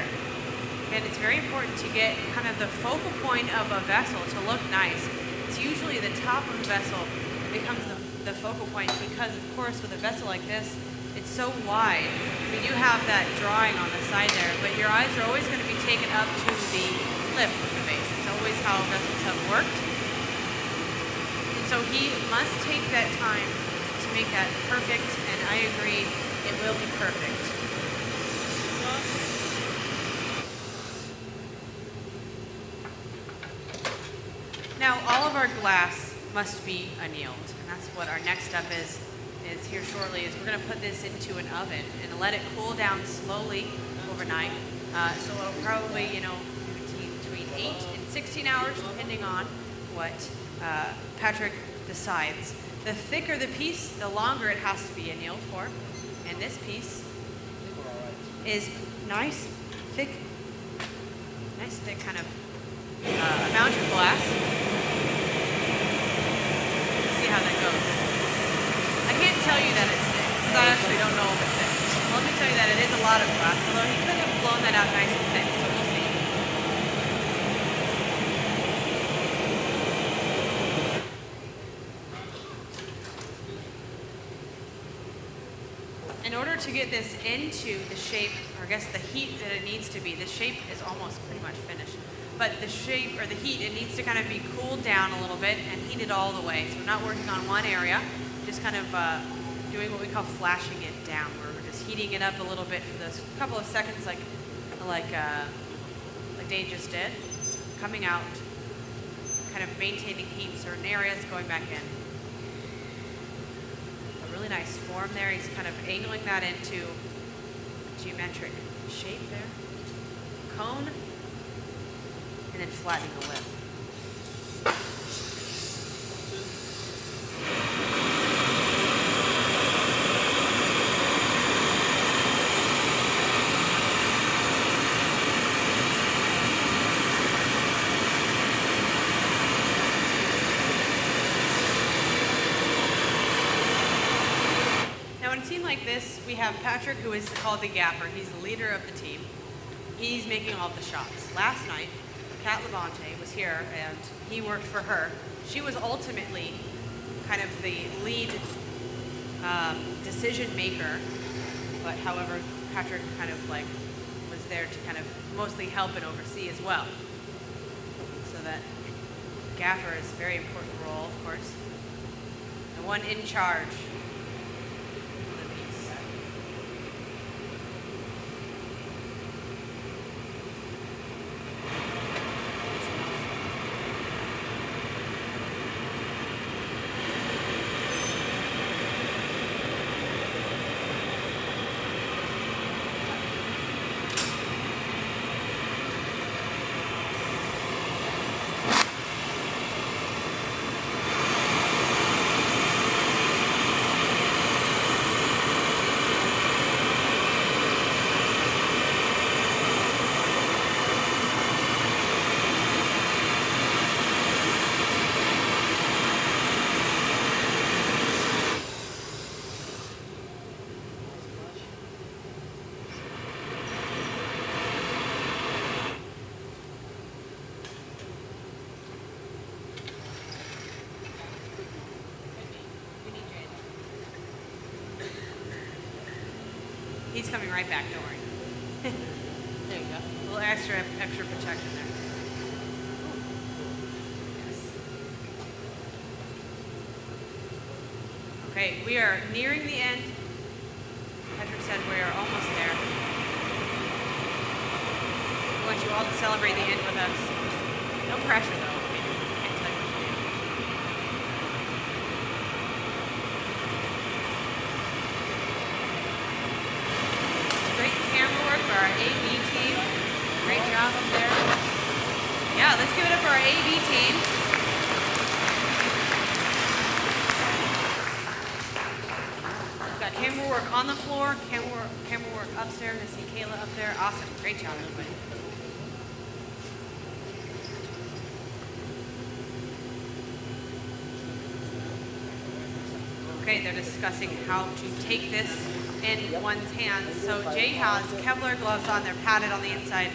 And it's very important to get kind of the focal point of a vessel to look nice. It's usually the top of the vessel that becomes the focal point because, of course, with a vessel like this, it's so wide. We do have that drawing on the side there, but your eyes are always going to be taken up to the lip of the base. It's always how vessels have worked. And so he must take that time to make that perfect, and I agree, it will be perfect. Now, all of our glass must be annealed, and that's what our next step is here shortly, is we're going to put this into an oven and let it cool down slowly overnight. So it'll probably, between 8 and 16 hours, depending on what Patrick decides. The thicker the piece, the longer it has to be annealed for. And this piece is nice, thick kind of amount of glass. See how that goes. I can't tell you that it's thick, because I actually don't know if it's thick. Well, let me tell you that it is a lot of glass, although he could have blown that out nice and thick, so we'll see. In order to get this into the shape, or I guess the heat that it needs to be, the shape is almost pretty much finished. But the shape, or the heat, it needs to kind of be cooled down a little bit and heated all the way. So we're not working on one area, just kind of doing what we call flashing it down, where we're just heating it up a little bit for those couple of seconds, like Dave just did. Coming out, kind of maintaining heat in certain areas, going back in. A really nice form there. He's kind of angling that into a geometric shape there. Cone. And then flattening the lip. Now in a team like this, we have Patrick, who is called the gaffer. He's the leader of the team. He's making all the shots. Last night, Kat Levante was here, and he worked for her. She was ultimately kind of the lead decision maker, but however, Patrick kind of was there to kind of mostly help and oversee as well. So that gaffer is a very important role, of course. The one in charge of the piece. coming right back, don't worry. There you go. A little extra protection there. Yes. Okay, we are nearing the end. Patrick said we are almost there. We want you all to celebrate the end with us. No pressure though. I mean, I can't tell you what to do. Great camera work for our AV team. Great job up there. Yeah, let's give it up for our AV team. We've got camera work on the floor, camera work upstairs. I see Kayla up there. Awesome. Great job, everybody. Okay, they're discussing how to take this in one's hands. So Jay has Kevlar gloves on. They're padded on the inside.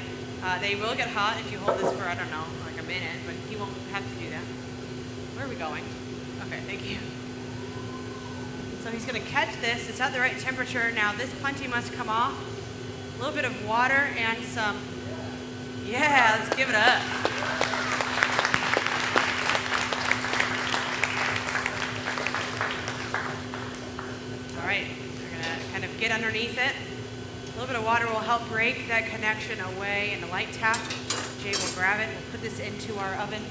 They will get hot if you hold this for, I don't know, like a minute, but he won't have to do that. Where are we going? Okay, thank you. So he's going to catch this. It's at the right temperature. Now this puntee must come off. A little bit of water and some, yeah, let's give it up. All right, we're going to kind of get underneath it. A little bit of water will help break that connection away and the light tap. Jay will grab it. We'll put this into our oven.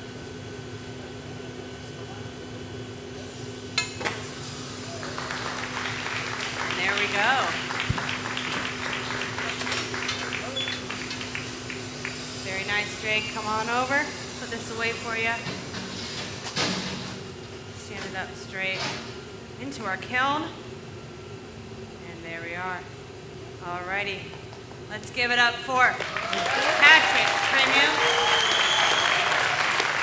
And there we go. Very nice, Jay. Come on over. Put this away for you. Stand it up straight into our kiln. And there we are. Alrighty, let's give it up for Patrick Primeau.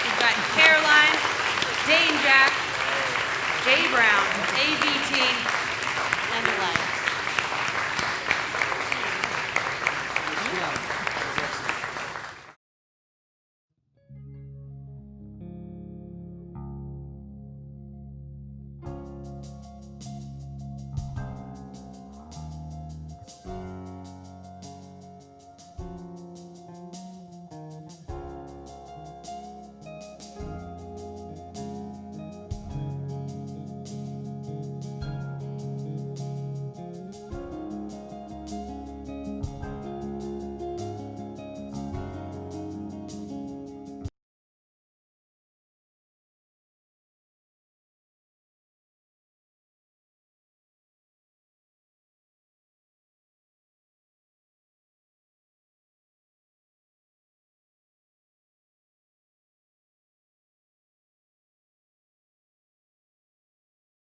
We've got Caroline, Dane Jack, Jay Brown, AV team.